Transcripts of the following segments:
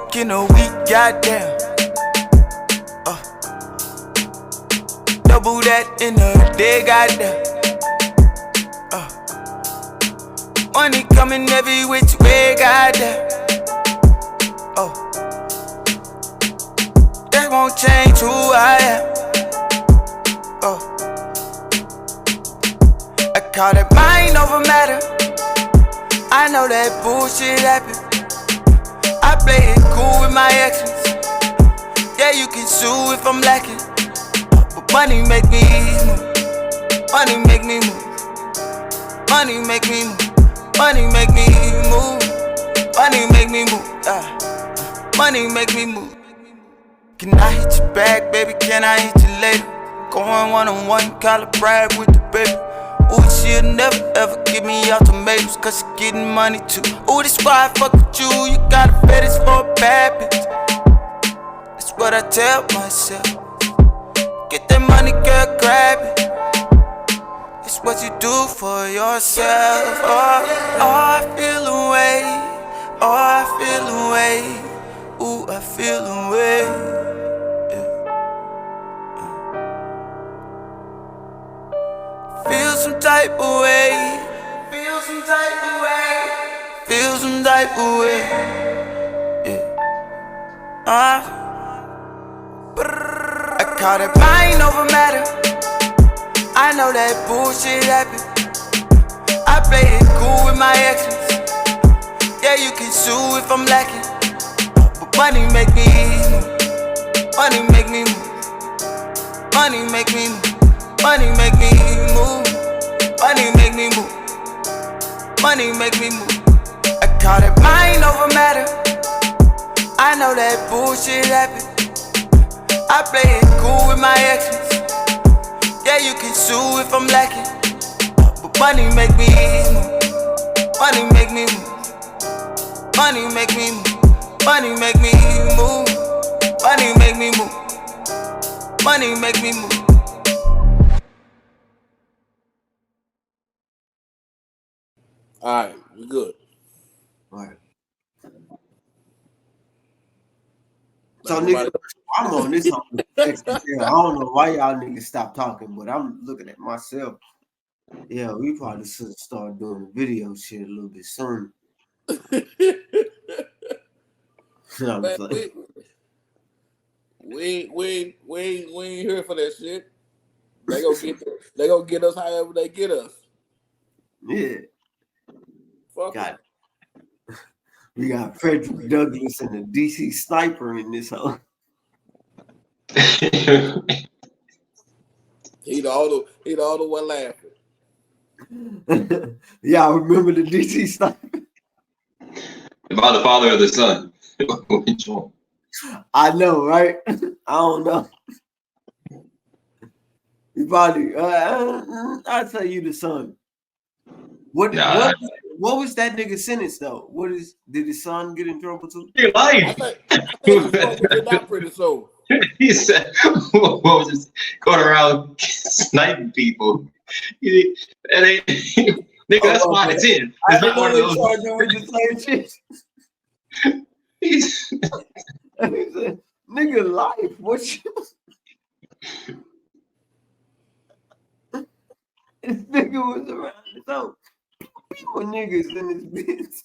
fuck in a week, goddamn. Double that in a day, goddamn. Money coming every which way, goddamn. That won't change who I am. I call it mind over matter. I know that bullshit happen. I play it cool with my actions. Yeah, you can sue if I'm lacking, but money make me move. Money make me move. Money make me move. Money make me move. Money make me move. Money make me move. Can I hit you back, baby? Can I hit you later? Going one-on-one, call a bribe with the baby. Ooh, she'll never ever give me ultimatums, cause she getting money too. Ooh, this why I fuck with you. You got a fetish for a bad bitch. That's what I tell myself. Get that money, girl, grab it. It's what you do for yourself. Oh, I feel away. Oh, I feel away. Ooh, I feel away. Feel some type of way. Feel some type of way. Feel some type of way. I call it mind over matter. I know that bullshit happen. I play it cool with my actions. Yeah, you can sue if I'm lacking, but money make me move. Money make me move. Money make me move. Money make me move. Money make me move. Money make me move. I call it mind over matter. I know that bullshit happen. I play it cool with my actions. Yeah, you can sue if I'm lacking, but money make me move. Money make me move. Money make me move. Money make me move. Money make me move. Money make me move. Alright, we good. Alright. So nigga, I'm on this. I don't know why y'all niggas stop talking, but I'm looking at myself. Yeah, we probably should start doing video shit a little bit sooner. Man, we ain't here for that shit. They gonna get us however they get us. Yeah. Fuck got it. We got Frederick Douglass and the DC Sniper in this hole. He the other one laughing. Y'all remember the DC Sniper? About the father or the son? Which one? I know, right? I don't know. You probably, I'll tell you the son. What was that nigga sentence though? Did his son get in trouble too? He lied. I think he's supposed to get out pretty soon. He said, "What was this? Going around sniping people." Nigga, that's 5 to 10. It's not one of those. With the same shit. He said, "Nigga, life. What you?" This nigga was around his own. People niggas in this bitch.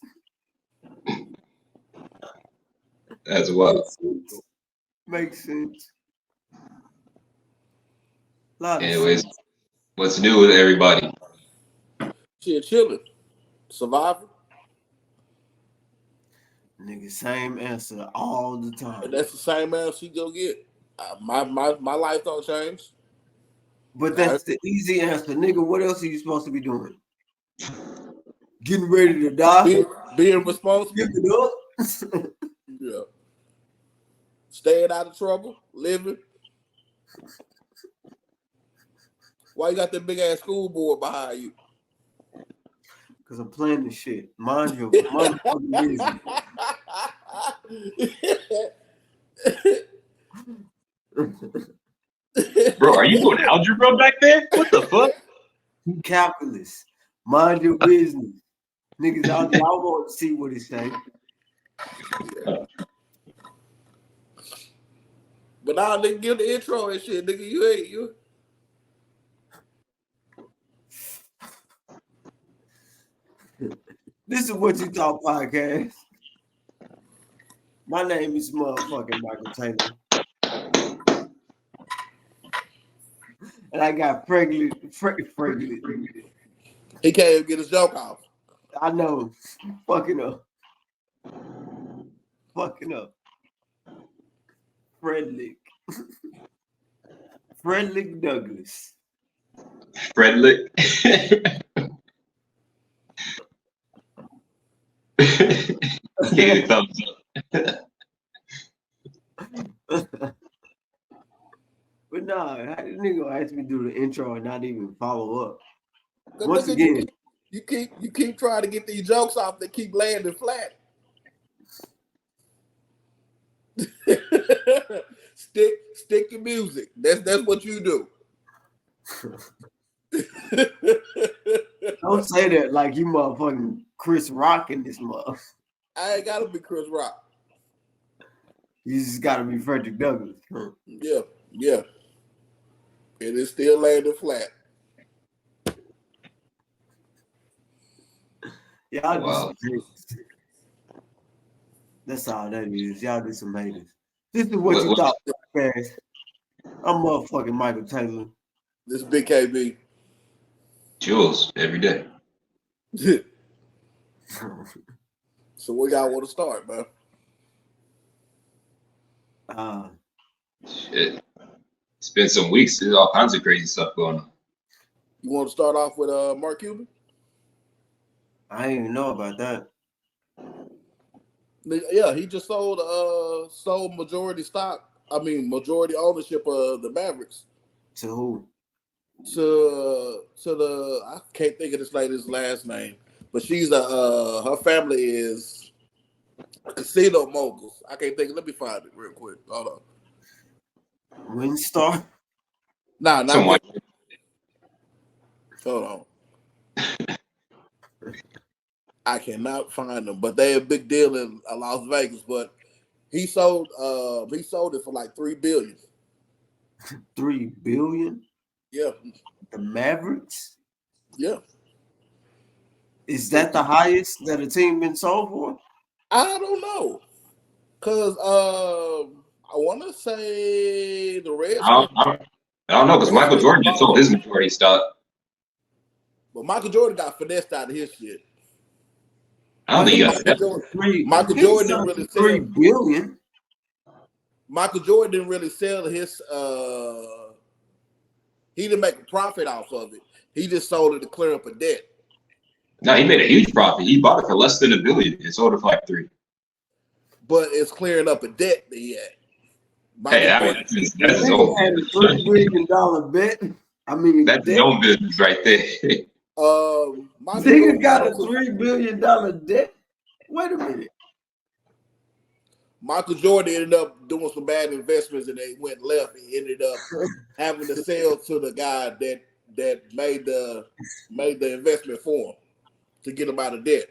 That's wild. Makes sense. Anyways, what's new with everybody? Shit, chilling, surviving. Nigga, same answer all the time. And that's the same answer you go get. My life don't change. But that's the easy answer, nigga. What else are you supposed to be doing? Getting ready to die? Being responsible. Give it up. Yeah. Staying out of trouble. Living. Why you got that big ass school board behind you? Because I'm playing this shit. Mind your business. Bro, are you doing algebra back there? What the fuck? Calculus. Mind your business. Niggas out there, I want to see what it say. But now they give the intro and shit, nigga. You ain't you. This is What You Thought podcast. My name is motherfucking Michael Taylor. And I got pregnant. He can't even get his joke off. I know. Fucking up. Frederick. Frederick Douglass. Fredlick. Gave a thumbs up. But nah, how this nigga gonna ask me to do the intro and not even follow up? 'Cause Once nigga, again, you keep trying to get these jokes off that keep landing flat. stick to music. That's what you do. don't say that like you motherfucking Chris Rock in this mother. I ain't gotta be Chris Rock. You just gotta be Frederick Douglass. Yeah. It is still landing flat. Y'all Wow. do some haters. That's all that is. Y'all do some haters. This is What You Thought podcast. I'm motherfucking Michael Taylor. This Big KB. Jules every day. So where y'all want to start, man? Shit. It's been some weeks. There's all kinds of crazy stuff going on. You want to start off with Mark Cuban? I didn't even know about that. Yeah, he just sold majority majority ownership of the Mavericks To who? to the I can't think of this lady's last name, but she's her family is casino moguls. I can't think. Let me find it real quick. Hold on. Windstar? Nah, not Someone. Hold on. I cannot find them, but they're a big deal in Las Vegas. But he sold it for like $3 billion. $3 billion? Yeah, The Mavericks? yeah. Is that the highest that a team been sold for? I don't know, cause I want to say the Reds. I don't know because Michael Jordan just sold his majority stock. But Michael Jordan got finessed out of his shit. I don't think he got Michael Jordan didn't really sell $3 billion. Michael Jordan didn't really sell his. He didn't make a profit off of it. He just sold it to clear up a debt. No, he made a huge profit. He bought it for less than $1 billion and sold it for like $3 billion. But it's clearing up a debt that he had. Hey, that's his own Had a $3 billion bet. I mean, that's his own business right there. nigga got a $3 billion debt. Wait a minute. Michael Jordan ended up doing some bad investments and they went left. He ended up having to sell to the guy that made the investment for him to get him out of debt.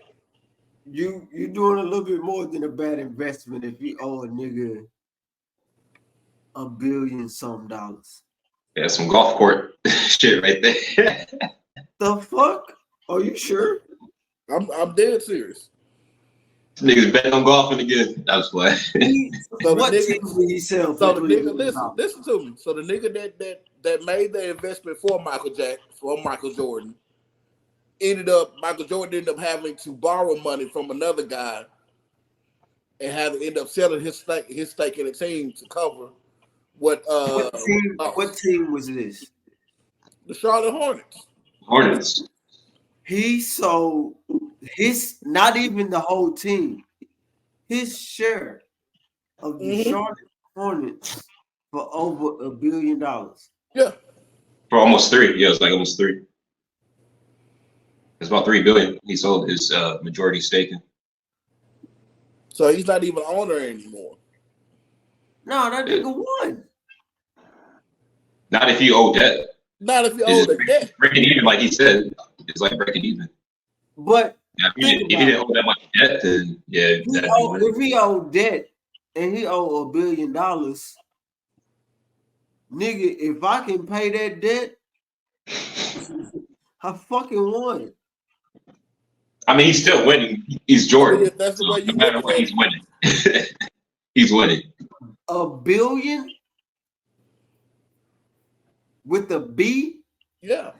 You doing a little bit more than a bad investment if you owe a nigga $1 billion some dollars. Yeah, some golf court shit right there. The fuck? Are you sure? I'm dead serious. Niggas betting on golfing again. I was glad. What team did he sell? So the nigga, listen to me. So the nigga that made the investment for Michael Jordan Michael Jordan ended up having to borrow money from another guy and end up selling his stake in the team to cover what team was this? The Charlotte Hornets. Hornets. He sold his, not even the whole team, his share of the Charlotte Hornets for over $1 billion. Yeah. For almost 3. Yeah, it's like almost 3. It's about $3 billion. He sold his majority stake in. So he's not even owner anymore. No, that nigga won. Not if you owe debt. Not if you owe the debt. Breaking even, like he said, it's like breaking even. But if he didn't owe that much debt, then yeah. If he owed debt and he owed $1 billion, Nigga, if I can pay that debt, I fucking won. I mean, he's still winning. He's Jordan. if that's the way you no matter look what, at he's winning. He's winning. $1 billion with a B? Yeah.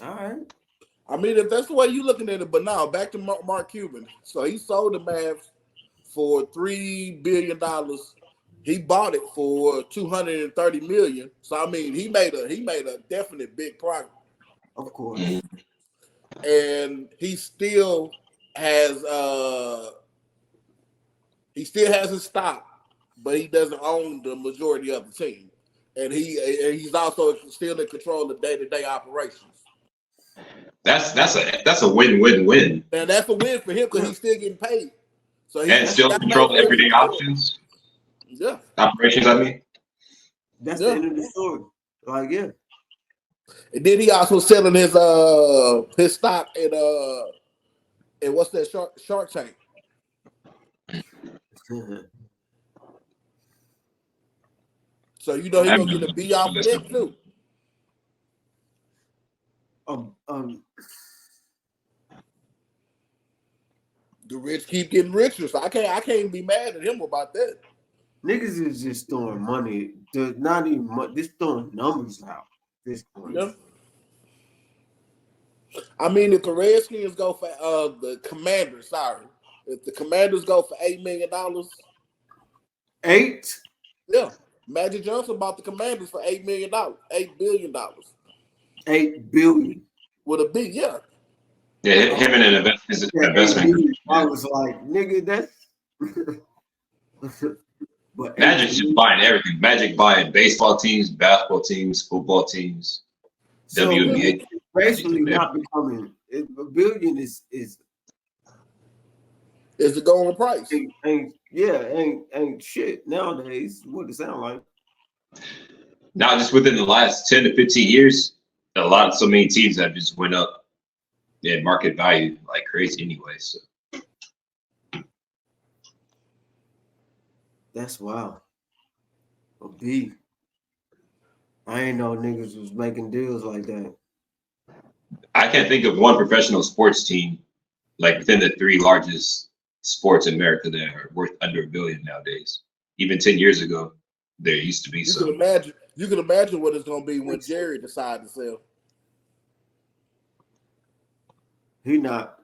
All right. I mean, if that's the way you looking at it, but now back to Mark Cuban. So he sold the Mavs for $3 billion. He bought it for $230 million. So I mean, he made a definite big profit. Of course. And he still has his stock, but he doesn't own the majority of the team. And he's also still in control of day-to-day operations. That's a win-win-win. And that's a win for him because he's still getting paid. So And still control everyday options. Yeah. Operations, I mean. That's the end of the story. Like, yeah. And then he also selling his stock in what's that Shark Tank. So you know he's gonna get a B off of that too. The rich keep getting richer, so I can't be mad at him about that. Niggas is just throwing money. They're not even just throwing numbers out. This point. Yeah. I mean, if the Redskins go for the Commanders, if the Commanders go for $8 million, $8? Yeah, Magic Johnson bought the Commanders for $8 billion, $8 billion, $8 billion with a B, yeah. Yeah, him and an investment. I was like, nigga, that's. But Magic's just buying everything. Magic buying baseball teams, basketball teams, football teams, so WNBA. Basically, not becoming $1 billion is the going price. Ain't shit nowadays. What it sound like? Now, just within the last 10 to 15 years, so many teams have just went up in market value like crazy anyway. So that's wild. A B. I ain't know niggas was making deals like that. I can't think of one professional sports team like within the 3 largest sports in America that are worth under $1 billion nowadays. Even 10 years ago, there used to be some. You can imagine what it's gonna be when Jerry decides to sell. He not.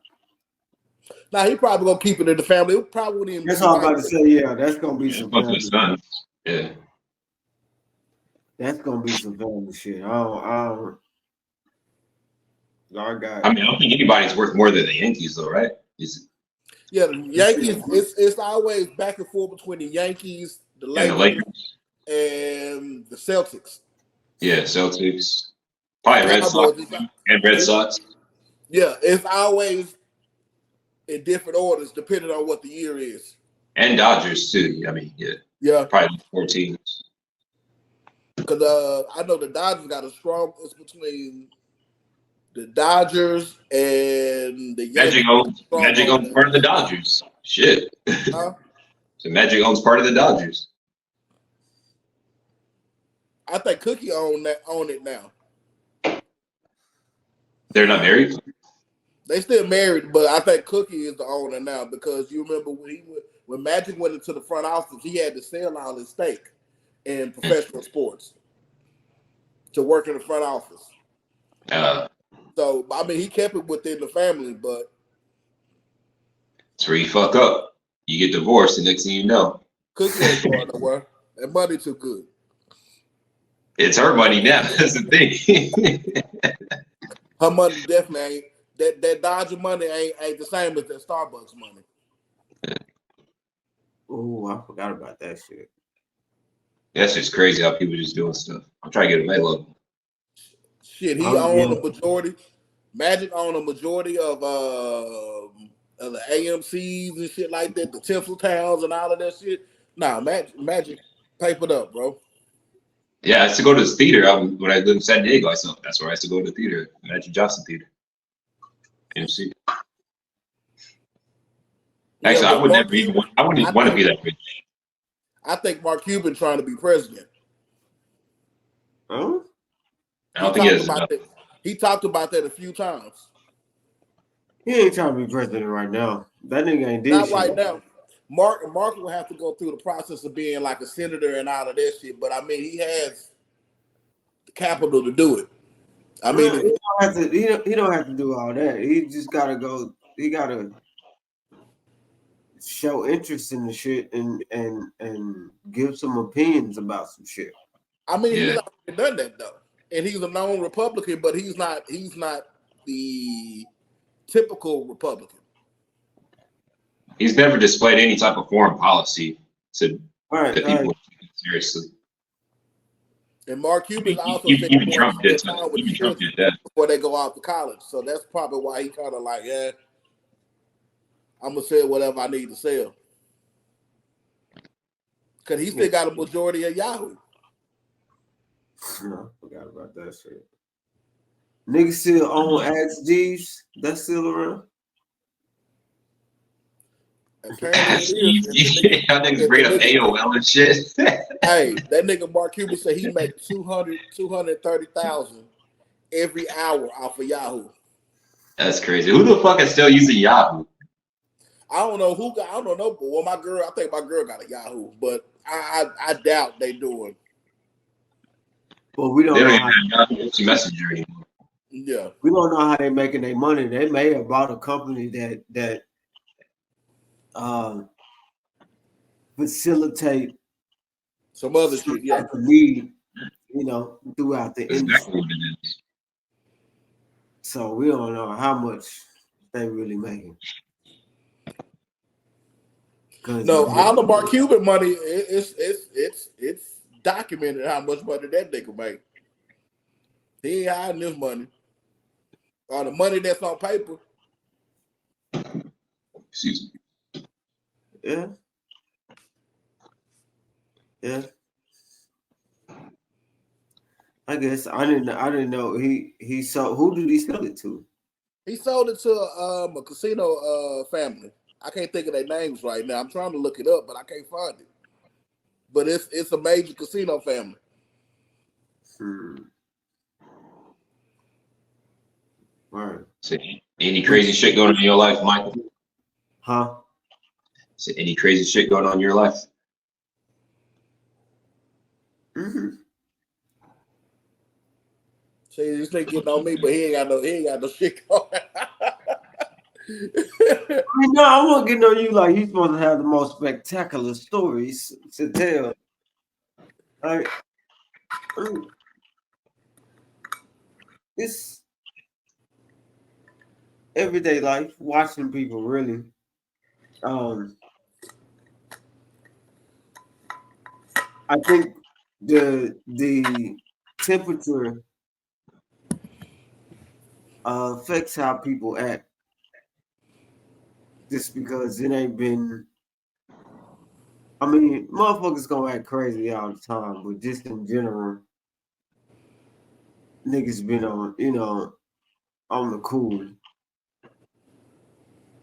Now he probably gonna keep it in the family. It probably wouldn't even. That's all I'm about to say. Yeah, that's gonna be some family. Yeah. That's gonna be some family shit. I don't think anybody's worth more than the Yankees, though, right? Yeah, the Yankees. It's always back and forth between the Yankees, the Lakers, and the Celtics. Yeah, Celtics. Probably Red Sox and Red Sox. Yeah, it's always in different orders depending on what the year is. And Dodgers too. I mean, yeah, probably 4 teams. Because I know the Dodgers got a strong. It's between the Dodgers and the Yankees. Magic owns part of the Dodgers. Shit. Huh? So Magic owns part of the Dodgers. I think Cookie own it now. They're not married? They still married, but I think Cookie is the owner now because you remember when Magic went into the front office, he had to sell all his stake in professional sports to work in the front office. So, I mean, he kept it within the family, but it's where you fuck up. You get divorced, and next thing you know, Cookie ain't going nowhere. That money too good. It's her money now. That's the thing. Her money definitely ain't. That Dodger money ain't the same as that Starbucks money. Oh, I forgot about that shit. That's just crazy how people just doing stuff. I'm trying to get a Melo. Shit, he owned a majority. Magic owned a majority of the AMCs and shit like that, the Tinseltowns and all of that shit. Nah, Magic papered up, bro. Yeah, I used to go to the theater when I lived in San Diego. That's where I used to go to the theater, Magic Johnson Theater. AMC. Actually, Yeah, I would never even want. I wouldn't even want to be that rich. I think Mark Cuban trying to be president. Huh? I don't think he has enough. He talked about that a few times. He ain't trying to be president right now. That nigga ain't did Not shit. right now. Mark will have to go through the process of being like a senator and all of that shit. But I mean, he has the capital to do it. I mean, he don't have to do all that. He just gotta go. He gotta show interest in the shit and give some opinions about some shit. I mean, he's already done that though, and he's a known Republican, but he's not the typical Republican. He's never displayed any type of foreign policy to people seriously. And Mark Cuban also said even Trump did that before they go out to college. So that's probably why he kind of like, yeah, I'm gonna sell whatever I need to sell. Cause he still got a majority of Yahoo. No, I forgot about that shit. Niggas still own Axe Jeeves. That's still around. Apparently y'all niggas bring up AOL and shit. Hey, that nigga Mark Cuban said he make 230,000 every hour off of Yahoo. That's crazy. Who the fuck is still using Yahoo? I don't know who got. I don't know. But well, I think my girl got a Yahoo, but I doubt they doing. But we don't. They know don't how, even have Yahoo Messenger anymore. Yeah, we don't know how they making their money. They may have bought a company that facilitate some other shit. Yeah, need, throughout the That's industry. exactly what it is. So we don't know how much they really making. No, all the Mark Cuban money, it's documented how much money that nigga make. He ain't hiding this money. Or the money that's on paper. Excuse me. Yeah. Yeah. I guess I didn't know he sold. Who did he sell it to? He sold it to a casino family. I can't think of their names right now. I'm trying to look it up, but I can't find it. But it's a major casino family. Right. So, any crazy shit going on in your life, Michael? Huh? So, any crazy shit going on in your life? Mm-hmm. See, this nigga getting on me, but he ain't got no shit going. I won't get on you like he's supposed to have the most spectacular stories to tell. Like, it's everyday life, watching people really. I think the temperature affects how people act. Just because it ain't been, I mean, motherfuckers gonna act crazy all the time, but just in general, niggas been on the cool.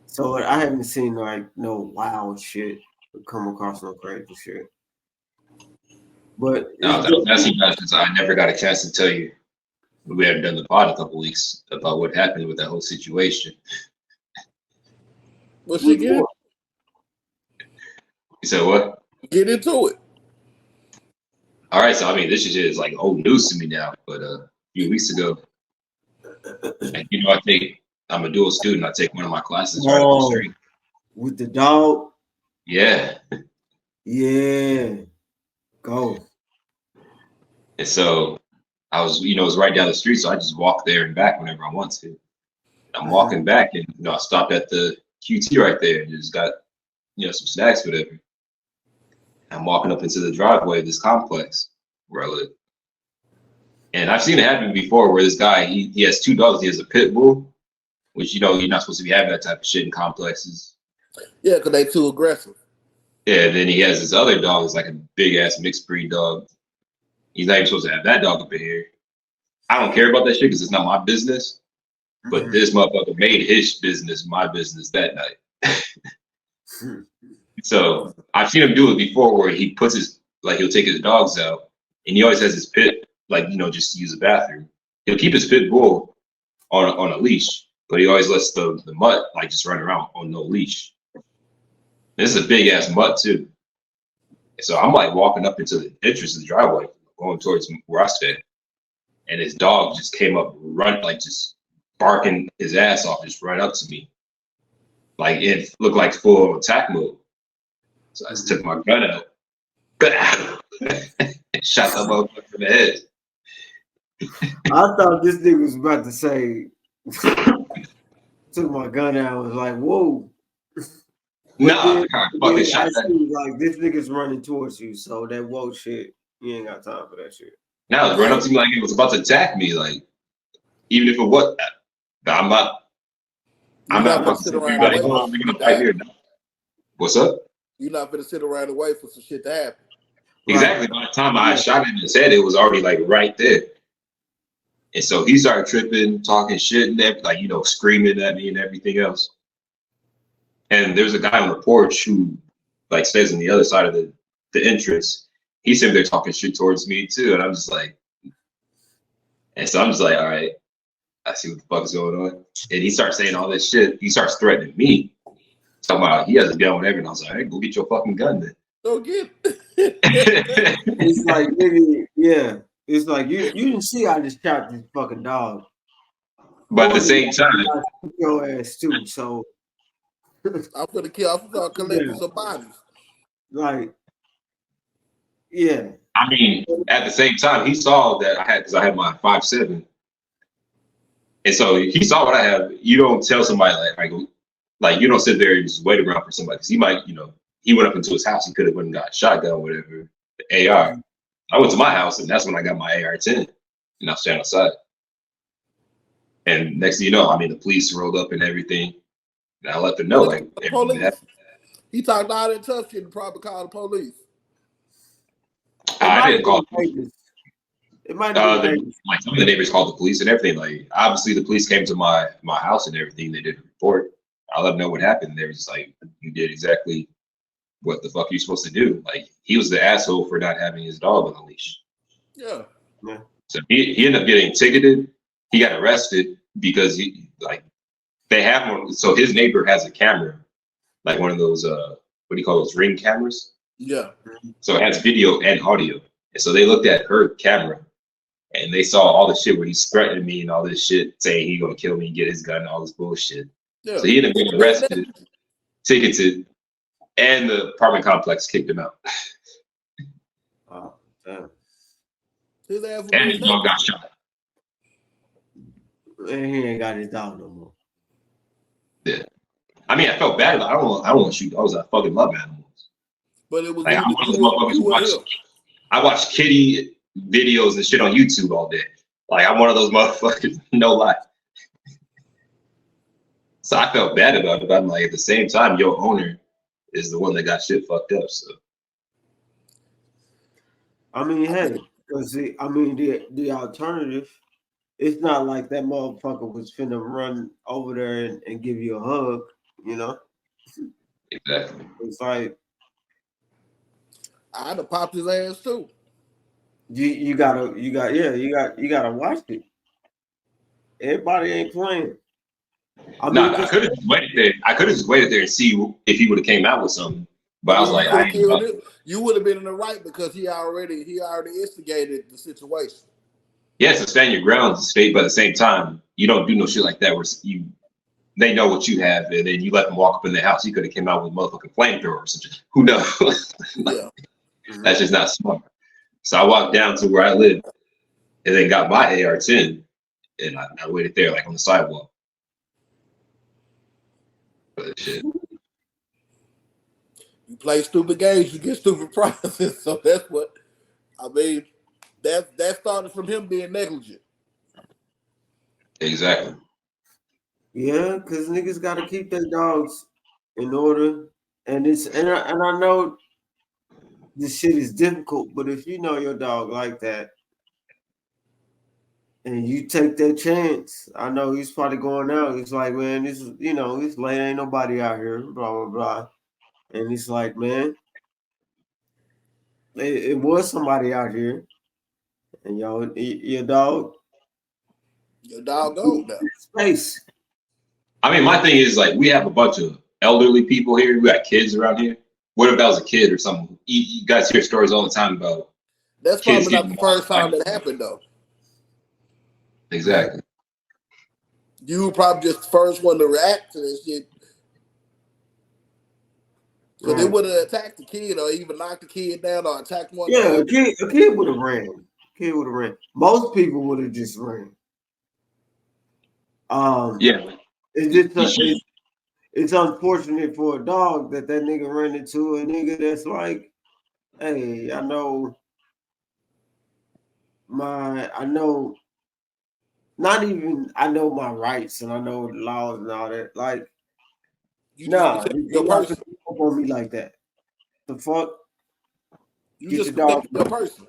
So I haven't seen like no wild shit come across no crazy shit. But that's because I never got a chance to tell you. We hadn't done the pod a couple weeks about what happened with that whole situation. What's she get? You said what? Get into it. All right, so I mean, this shit is like old news to me now. But a few weeks ago, and I'm a dual student. I take one of my classes right up the street. With the dog? Yeah. Yeah. Go. And so I was, it was right down the street, so I just walk there and back whenever I want to. I'm walking back, and I stopped at the QT right there and just got, some snacks, whatever. I'm walking up into the driveway of this complex where I live. And I've seen it happen before where this guy, he has two dogs. He has a pit bull, which, you're not supposed to be having that type of shit in complexes. Yeah, because they too aggressive. Yeah, and then he has this other dog. It's like a big-ass mixed breed dog. He's not even supposed to have that dog up in here. I don't care about that shit because it's not my business. But this motherfucker made his business my business that night. So I've seen him do it before, where he puts he'll take his dogs out, and he always has his pit, just use the bathroom. He'll keep his pit bull on a leash, but he always lets the mutt just run around on no leash. This is a big ass mutt too. So I'm walking up into the entrance of the driveway, going towards where I stay, and his dog just came up, just barking his ass off, just right up to me. It looked like full attack mode. So I just took my gun out, shot the motherfucker in the head. I thought this nigga was about to say, took my gun out and was like, whoa. Nah, fucking shot that. Like, this nigga's running towards you, so that whoa shit, you ain't got time for that shit. Now it ran up to me like it was about to attack me, even if it was, I'm not about to sit around right here. What's up? You're not gonna sit around and wait for some shit to happen. Exactly. By the time I shot him in his head, it was already right there. And so he started tripping, talking shit, and screaming at me and everything else. And there's a guy on the porch who stays on the other side of the entrance. He's sitting there talking shit towards me too, and I'm just like, all right, I see what the fuck is going on. And he starts saying all this shit. He starts threatening me. Talking about he has a gun, whatever. And I was like, hey, go get your fucking gun then. Go get It's like, nigga, yeah. It's like you didn't see I just shot this fucking dog. But at the same time, your ass too. So I'm gonna kill. I'm gonna collect some bodies. Yeah. I mean, at the same time, he saw that because I had my 5.7, and so he saw what I have. You don't tell somebody you don't sit there and just wait around for somebody, because he might, he went up into his house. He could have went and got a shotgun, whatever, the AR. I went to my house, and that's when I got my AR-10, and I was standing outside. And next thing you know, the police rolled up and everything, and I let them know, He talked all that tough shit and probably called the police. I didn't call the police. It might have been some of the neighbors called the police and everything. Obviously, the police came to my house and everything. They did a report. I let them know what happened. They were just like, you did exactly what the fuck you're supposed to do. He was the asshole for not having his dog on the leash. Yeah. So he ended up getting ticketed. He got arrested because they have one. So his neighbor has a camera, one of those what do you call those, Ring cameras? Yeah. So it has video and audio. And so they looked at her camera and they saw all the shit where he's threatening me and all this shit, saying he's gonna kill me, get his gun, and all this bullshit. Yeah. So he ended up getting arrested, ticketed, and the apartment complex kicked him out. Oh, damn. His ass and his dog got shot. And he ain't got his dog no more. Yeah. I felt bad about it. I don't want to shoot dogs. I fucking love animals. But it was I watch kitty videos and shit on YouTube all day. I'm one of those motherfuckers, no lie. So I felt bad about it, but I'm at the same time, your owner is the one that got shit fucked up. So hey, because the alternative, it's not like that motherfucker was finna run over there and give you a hug, Exactly. It's like I'd have popped his ass too. You gotta watch it. Everybody ain't playing. I could have just waited there. I could have just waited there and see if he would have came out with something. But I was like, you would have been in the right, because he already instigated the situation. Yes, to stand your ground, to stay, but at the same time, you don't do no shit like that where they know what you have, and then you let them walk up in the house. You could have came out with a motherfucking flamethrower or something. Who knows? Yeah. That's just not smart. So I walked down to where I live and then got my AR-10, and I waited there on the sidewalk. But shit. You play stupid games, you get stupid prizes. So that's what that started from him being negligent. Exactly. Yeah, because niggas got to keep their dogs in order, and I know this shit is difficult, but if you know your dog like that, and you take that chance, I know he's probably going out. It's like, man, this is, it's late, ain't nobody out here, blah blah blah. And it's like, man, it was somebody out here, and your dog go now. space. I mean, my thing is like we have a bunch of elderly people here. We got kids around here. What if that was a kid or something? You guys hear stories all the time about. That's kids probably not the getting first time that happened though. Exactly. You were probably just the first one to react to this shit. So they would have attacked the kid or even knocked the kid down or attacked one. Yeah, a kid would have ran. Most people would have just ran. Yeah. It's unfortunate for a dog that nigga ran into a nigga that's like, hey, I know my rights and I know the laws and all that. Like, you have to up on me like that. The fuck? You just protect your person.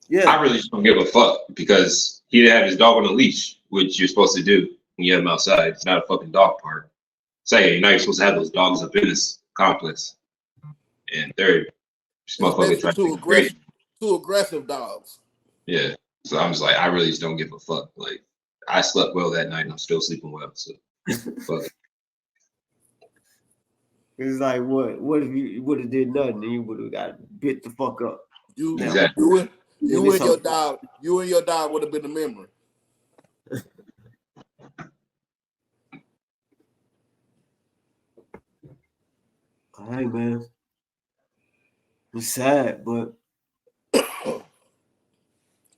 Yeah. I really just don't give a fuck because he didn't have his dog on a leash, which you're supposed to do when you have him outside. It's not a fucking dog park. Say, you're not supposed to have those dogs up in this complex. And they're motherfucking trying to be too aggressive dogs. Yeah. So I'm just like, I really just don't give a fuck. Like, I slept well that night and I'm still sleeping well. So fuck it. It's like, what if you would have did nothing and you would have got bit the fuck up? You exactly. You and your dog would have been a memory. Hey man, it's sad, but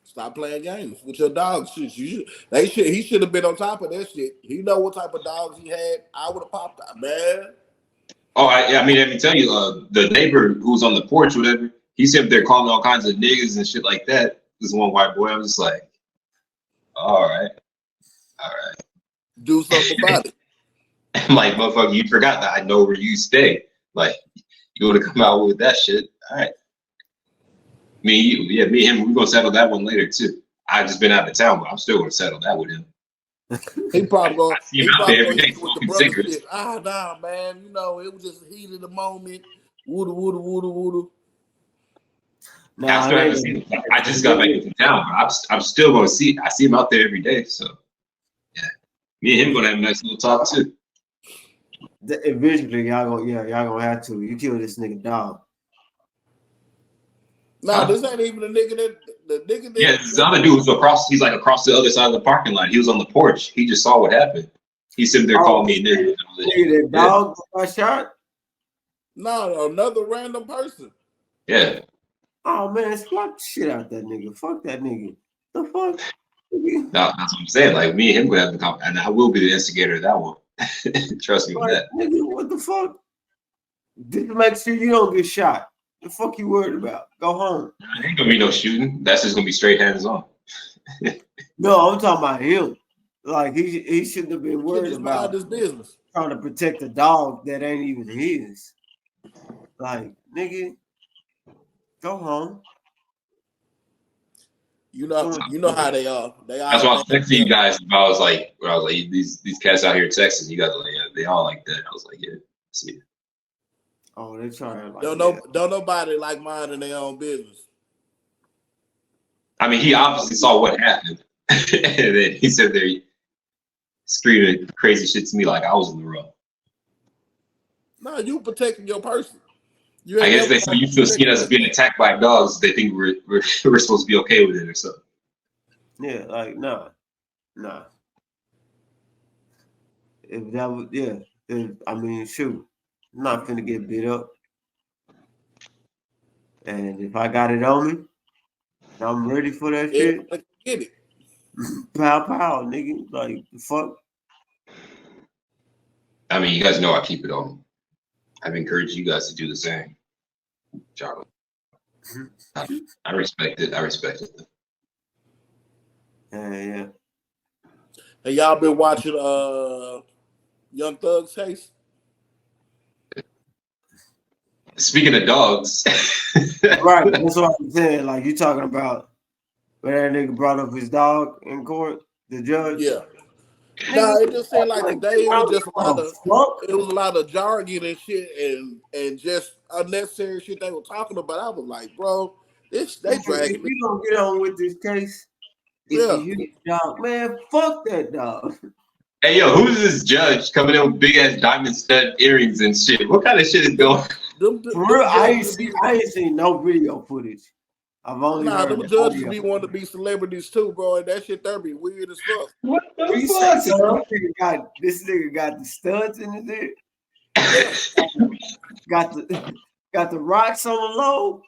stop playing games with your dog. He should have been on top of that shit. He know what type of dogs he had. I would have popped out, man. Oh, I mean, let me tell you, the neighbor who's on the porch, whatever, he's up there calling all kinds of niggas and shit like that. This one white boy, I'm just like, all right. Do something about it. I'm like, motherfucker, you forgot that I know where you stay. Like, you want to come out with that shit? All right. Me and him, we're gonna settle that one later too. I've just been out of town, but I'm still gonna settle that with him. He probably gonna see him out there every day with the brother shit. Nah, man. You know, it was just the heat of the moment. Woo. Nah, I just got back into town, but I'm still gonna see. I see him out there every day, so yeah. Me and him gonna have a nice little talk too. Eventually, y'all gonna have to. You kill this nigga dog. No, this ain't even the nigga that. Yeah, this other dude was across. He's like across the other side of the parking lot. He was on the porch. He just saw what happened. He's sitting there calling me a nigga. That dog got shot? No, another random person. Yeah. Oh man, slap the shit out that nigga. Fuck that nigga. The fuck? No, that's what I'm saying. Like me and him would have to come, and I will be the instigator of that one. Trust me with that. Nigga, what the fuck? Just make sure you don't get shot. The fuck you worried about? Go home. There ain't gonna be no shooting. That's just gonna be straight hands on. No, I'm talking about him. Like he shouldn't have been worried about his business. Trying to protect a dog that ain't even his. Like, nigga, go home. You know how they are. That's why I was texting you guys about. I was like, these cats out here in Texas. You guys are like, yeah, they all like that. I was like, yeah, see it. Oh, they trying like don't nobody like minding their own business. I mean, he obviously saw what happened, and then he said there screaming crazy shit to me like I was in the wrong. No, you protecting your person. I guess they you feel seen us being attacked by dogs. They think we're supposed to be okay with it or something. Yeah, like nah. If that was I mean, shoot, I'm not finna get beat up. And if I got it on me, I'm ready for that shit. Get it. Pow, nigga. Like the fuck. I mean, you guys know I keep it on me. I've encouraged you guys to do the same, Charlie. I respect it. Yeah. Hey, y'all been watching Young Thug's case? Speaking of dogs, right? That's what I'm saying. Like you talking about when that nigga brought up his dog in court, the judge. Yeah. Nah, it just seemed like today it was just a lot of fuck. it was a lot of jargon and shit and just unnecessary shit they were talking about. I was like, bro, they If dragging it. you don't get on with this case, if Yeah. you hit the dog, man, fuck that dog. Hey, yo, who's this judge coming in with big ass diamond stud earrings and shit? What kind of shit is going? For real, I ain't seen no video footage. I've only heard them the judges audio. be wanting to be celebrities too, bro. And that shit there be weird as fuck. What the You fuck? see, this nigga got the studs in his ear. got the rocks on the low.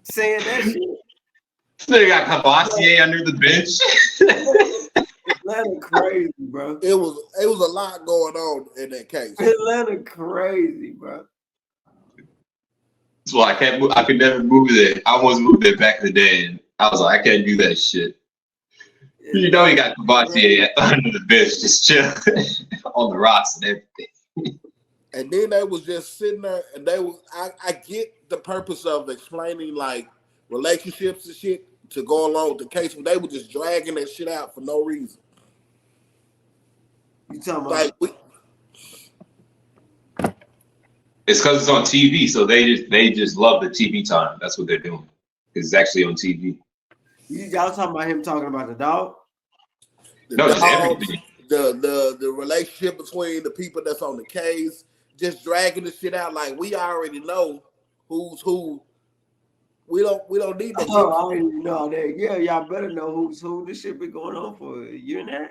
Saying that shit. This nigga got Cavassier under the bench. Atlanta crazy, bro. It was a lot going on in that case. Atlanta crazy, bro. That's why I can't move. I could never move there. I almost moved there back in the day, and I was like, I can't do that shit. You know, he got Cavassier under the bench, just chill on the rocks and everything. And then they was just sitting there, and they was. I get the purpose of explaining like relationships and shit to go along with the case, but they were just dragging that shit out for no reason. You talking about Like It's because it's on TV, so they just love the TV time. That's what they're doing. It's actually on TV. y'all talking about him talking about the dog? No, it's everything. The relationship between the people that's on the case, just dragging the shit out like we already know who's who. We don't need that. Oh, I didn't even know that. Yeah, y'all better know who's who. This shit been going on for a year and a half.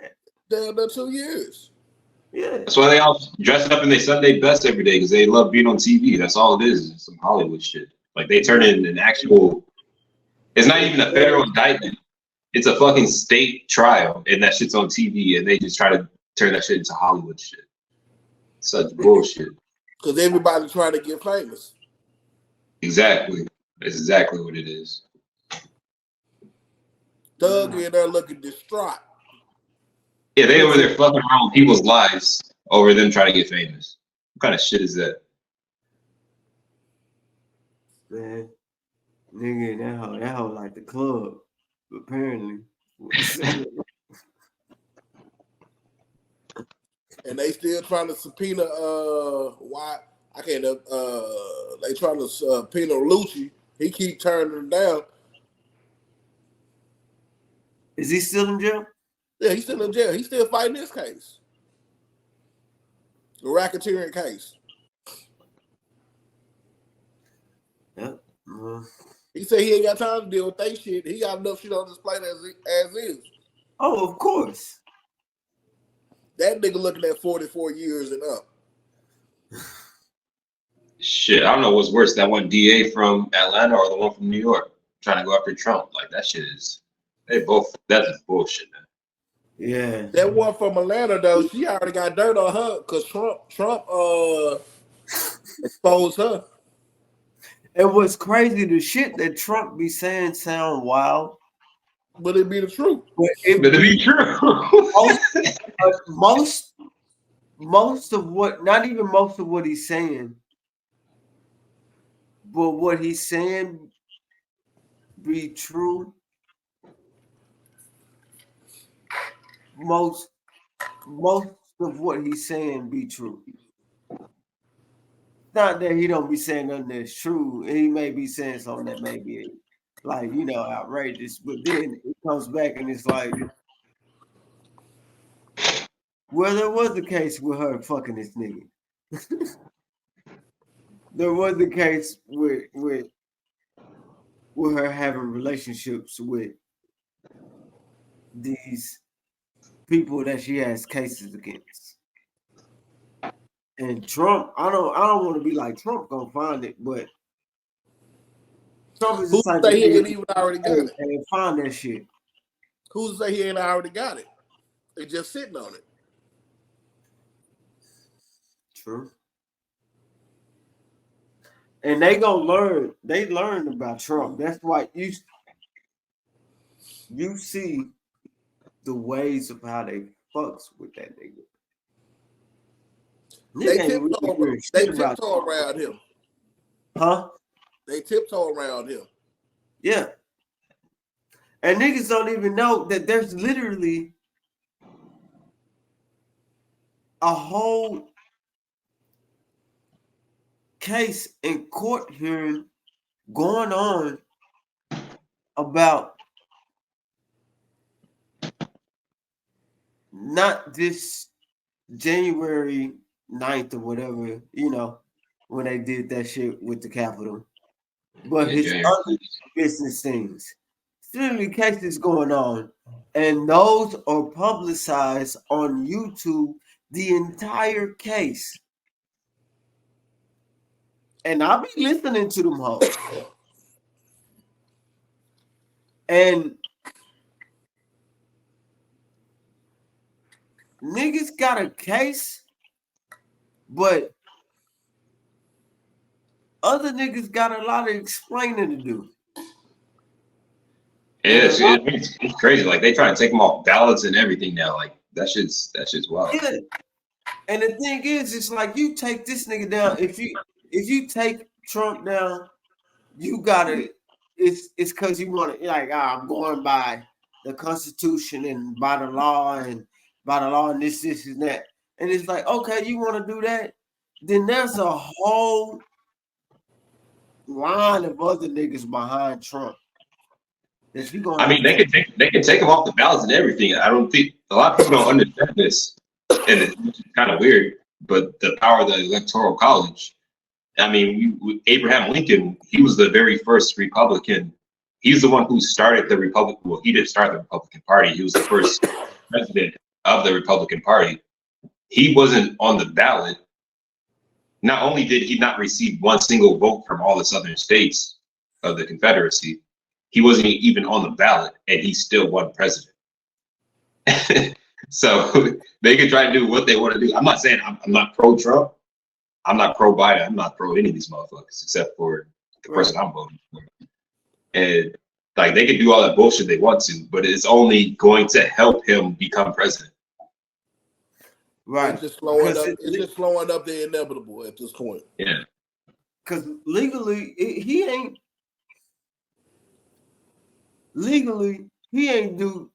Damn, they're 2 years. Yeah. That's why they all dress up in their Sunday best every day, because they love being on TV. That's all it is. It's some Hollywood shit. Like they turn in an actual. It's not even a federal indictment. It's a fucking state trial, and that shit's on TV, and they just try to turn that shit into Hollywood shit. Such bullshit. Because everybody's trying to get famous. Exactly. That's exactly what it is. Doug in there looking distraught. Yeah, they over there fucking around with people's lives over them trying to get famous. What kind of shit is that? Man, nigga, that hoe like the club, apparently. And they still trying to subpoena why I can't they trying to subpoena Lucci. He keep turning them down. Is he still in jail? Yeah, he's still in jail. He's still fighting this case. The racketeering case. Yep. He said he ain't got time to deal with that shit. He got enough shit on his plate as is. Oh, of course. That nigga looking at 44 years and up. Shit, I don't know what's worse, that one DA from Atlanta or the one from New York trying to go after Trump. Like that shit is, that's bullshit, man. Yeah. That one from Atlanta though, she already got dirt on her because Trump exposed her. And what's crazy, the shit that Trump be saying sound wild. But it be the truth. But It better be true. most of what, not even most of what he's saying, but what he's saying be true. Most of what he's saying be true. Not that he don't be saying nothing that's true. He may be saying something that may be like, you know, outrageous, but then it comes back and it's like, well, there was the case with her fucking this nigga. There was the case with her having relationships with these people that she has cases against. And Trump, I don't want to be like Trump gonna find it, but Trump is Who say he ain't even already got it? and find that shit. Who say he ain't already got it? They just sitting on it. True. And they gonna learn. They learned about Trump. That's why you see the ways of how they fucks with that nigga. They Nigga ain't tiptoe really shit about Trump. around him. Huh? They tiptoe around him. Yeah. And niggas don't even know that there's literally a whole case in court hearing going on about not this January 9th or whatever, when they did that shit with the Capitol, but his other business things. Literally cases going on, and those are publicized on YouTube, the entire case. And I'll be listening to them hoes. And niggas got a case, but other niggas got a lot of explaining to do. Yeah, it's crazy. Like they try to take them off ballots and everything now. Like that shit's wild. Yeah. And the thing is, it's like you take this nigga down. If you take Trump down, you gotta. It's because you want to like I'm going by the Constitution and by the law and this and that. And it's like, okay, you want to do that? Then there's a whole line of other niggas behind Trump. I mean, they can take them off the ballots and everything. I don't think a lot of people don't understand this, and it's kind of weird. But the power of the Electoral College. I mean, Abraham Lincoln, he was the very first Republican. He's the one who started the Republican. Well, he didn't start the Republican Party. He was the first president of the Republican Party. He wasn't on the ballot. Not only did he not receive one single vote from all the southern states of the Confederacy, he wasn't even on the ballot, and he still won president. So they can try to do what they want to do. I'm not saying I'm not pro-Trump. I'm not pro-Biden. I'm not pro any of these motherfuckers except for the person I'm voting for. And like they can do all that bullshit they want to, but it's only going to help him become president. Right. It's just slowing up the inevitable at this point. Yeah. Because legally, he ain't do.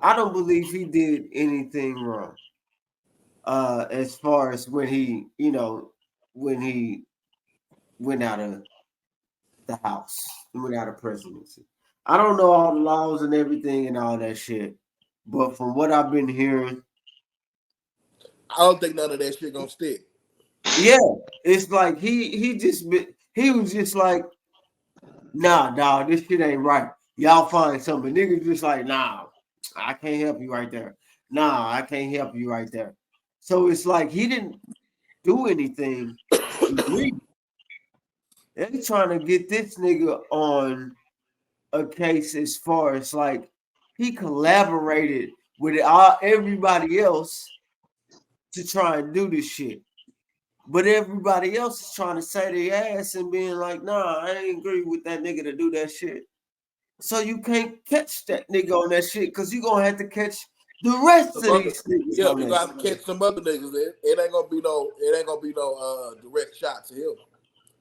I don't believe he did anything wrong. As far as when he went out of the house, he went out of presidency. I don't know all the laws and everything and all that shit, but from what I've been hearing, I don't think none of that shit gonna stick. Yeah, it's like he was just like, nah, dog, this shit ain't right. Y'all find something. Niggas just like, nah, I can't help you right there. Nah, I can't help you right there. So it's like he didn't do anything. They're trying to get this nigga on a case as far as like he collaborated with everybody else to try and do this shit. But everybody else is trying to say their ass and being like, nah, I ain't agree with that nigga to do that shit. So you can't catch that nigga on that shit because you're going to have to catch the rest of these niggas. Yeah, you got to catch some other niggas. It ain't gonna be no direct shot to him.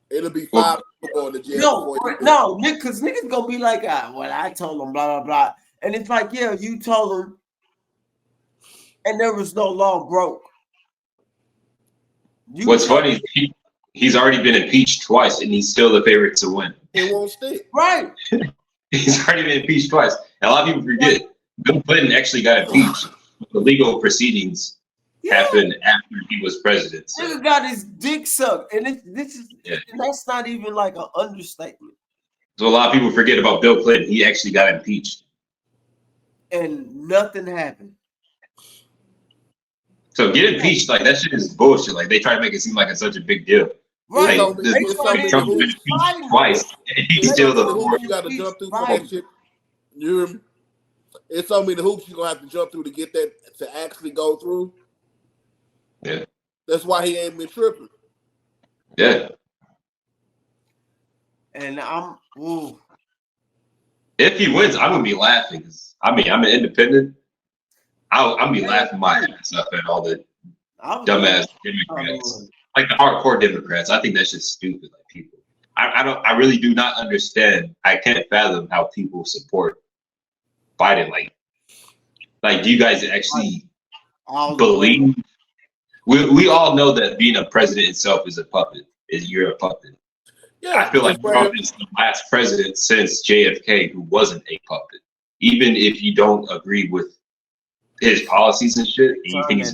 It'll be 5 people going to jail. No, because niggas gonna be like, well, I told him, blah, blah, blah. And it's like, yeah, you told him, and there was no law broke. What's funny is he's already been impeached twice, and he's still the favorite to win. It won't stick. Right. He's already been impeached twice. And a lot of people forget, Bill Clinton actually got impeached. The legal proceedings happened after he was president. So. Nigga got his dick sucked, and and that's not even like an understatement. So a lot of people forget about Bill Clinton. He actually got impeached, and nothing happened. So get impeached, like that shit is bullshit. Like they try to make it seem like it's such a big deal. Right. Like, Trump's been impeached twice, and he's still the hoops you got to jump through for that shit. You hear me? It's so many hoops you're gonna have to jump through to get that to actually go through. Yeah. That's why he ain't been tripping. Yeah. And if he wins, I'm gonna be laughing. I mean, I'm an independent. I'll be laughing my ass up at all the dumbass Democrats, like the hardcore Democrats. I think that's just stupid. Like people, I really do not understand. I can't fathom how people support Biden. Like, do you guys actually believe We all know that being a president itself is a puppet. You're a puppet. Yeah, I feel like Trump is the last president since JFK who wasn't a puppet. Even if you don't agree with his policies and shit, and you think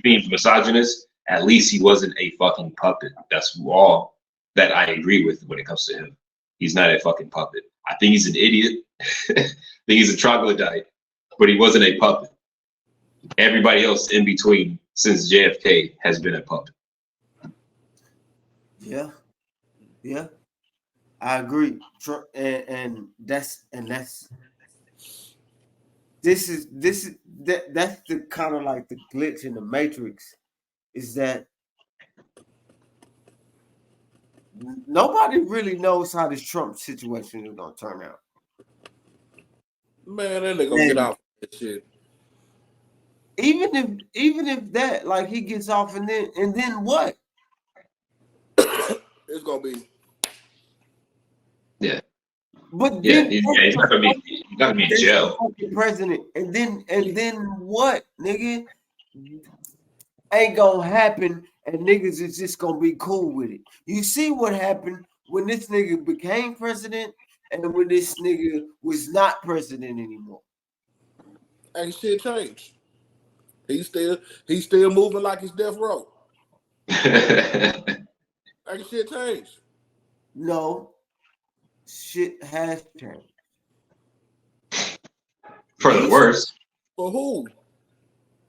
he's misogynist, at least he wasn't a fucking puppet. That's all that I agree with when it comes to him. He's not a fucking puppet. I think he's an idiot. I think he's a troglodyte, but he wasn't a puppet. Everybody else in between since JFK has been a puppet. Yeah, I agree. And that's that's the kind of like the glitch in the Matrix, is that nobody really knows how this Trump situation is gonna turn out. Man, then they're gonna get off that shit. Even if that, like, he gets off and then what? It's gonna be. Yeah. But yeah, he's not gonna be in jail. President, and then what, nigga? Ain't gonna happen, and niggas is just gonna be cool with it. You see what happened when this nigga became president and when this nigga was not president anymore. Ain't shit changed. He's still moving like it's death row. Ain't shit changed. No, shit has changed. For the worse. For who?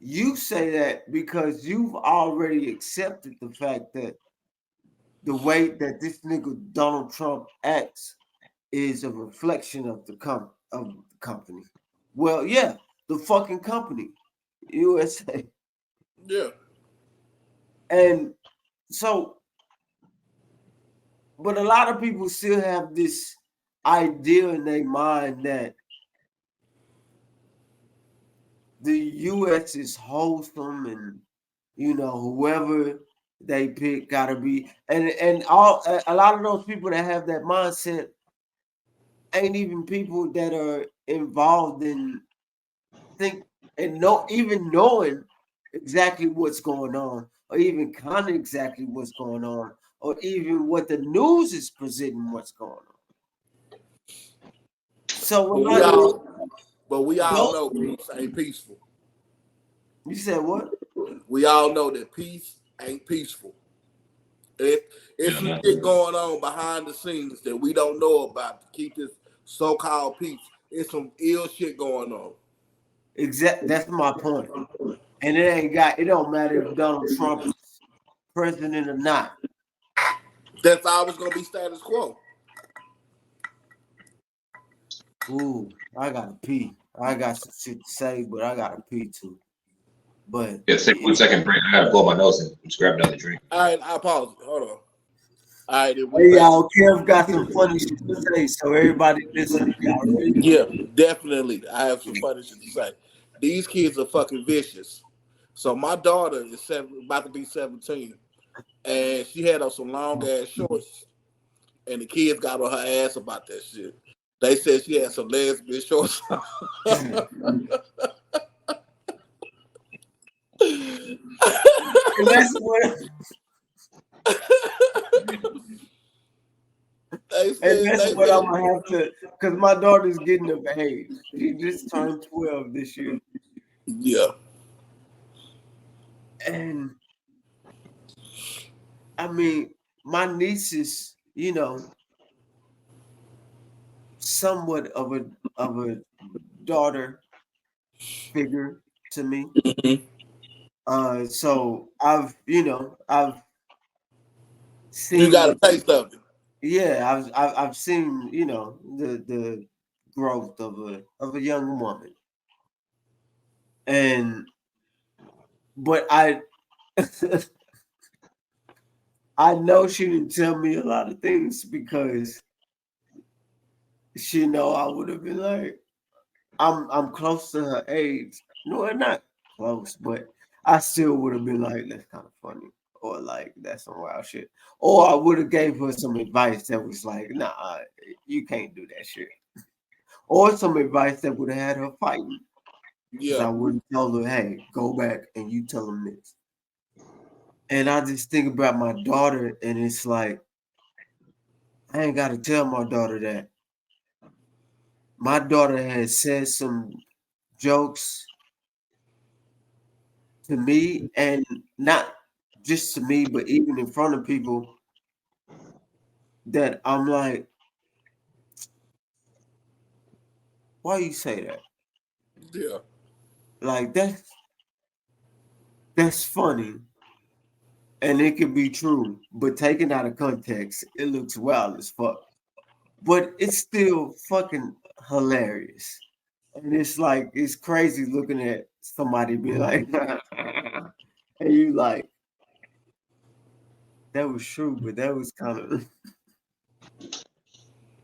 You say that because you've already accepted the fact that the way that this nigga Donald Trump acts is a reflection of the company. Well, yeah, the fucking company, USA. Yeah. And so, but a lot of people still have this idea in their mind that the U.S. is wholesome, and whoever they pick gotta be, and a lot of those people that have that mindset ain't even people that are involved in even knowing exactly what's going on, or even kind of exactly what's going on, or even what the news is presenting what's going on. So we all know peace ain't peaceful. You said what? We all know that peace ain't peaceful. It's some shit going on behind the scenes that we don't know about to keep this so-called peace. It's some ill shit going on. Exactly. That's my point. And it don't matter if Donald Trump is president or not. That's always gonna be status quo. Ooh, I gotta pee. I got some shit to say, but I gotta pee too. But yeah, take 1 second break. I gotta blow my nose and just grab another drink. All right, I pause. Hold on. All right, hey y'all, Kev got some funny shit to say, so everybody listen. Y'all ready? Yeah, definitely. I have some funny shit to say. These kids are fucking vicious. So my daughter is about to be 17, and she had on some long ass shorts, and the kids got on her ass about that shit. They said she had some lesbian shorts. And that's what I'm gonna have to, because my daughter's getting of age. She just turned 12 this year. Yeah. And I mean, my niece is, somewhat of a daughter figure to me. Mm-hmm. So I've seen. You got a taste of it. Yeah, I've seen, the growth of a young woman, but I know she didn't tell me a lot of things because she know I would have been like, I'm close to her age. No, I'm not close, but I still would have been like, that's kind of funny, or like, that's some wild shit. Or I would have gave her some advice that was like, nah, you can't do that shit. Or some advice that would have had her fighting. Yeah. I wouldn't tell her, hey, go back and you tell them this. And I just think about my daughter, and it's like, I ain't got to tell my daughter that. My daughter has said some jokes to me, and not just to me, but even in front of people, that I'm like, why you say that? Yeah. Like that's funny, and it could be true, but taken out of context, it looks wild as fuck. But it's still fucking hilarious. And it's like, it's crazy looking at somebody be like, and you like, that was true, but that was kind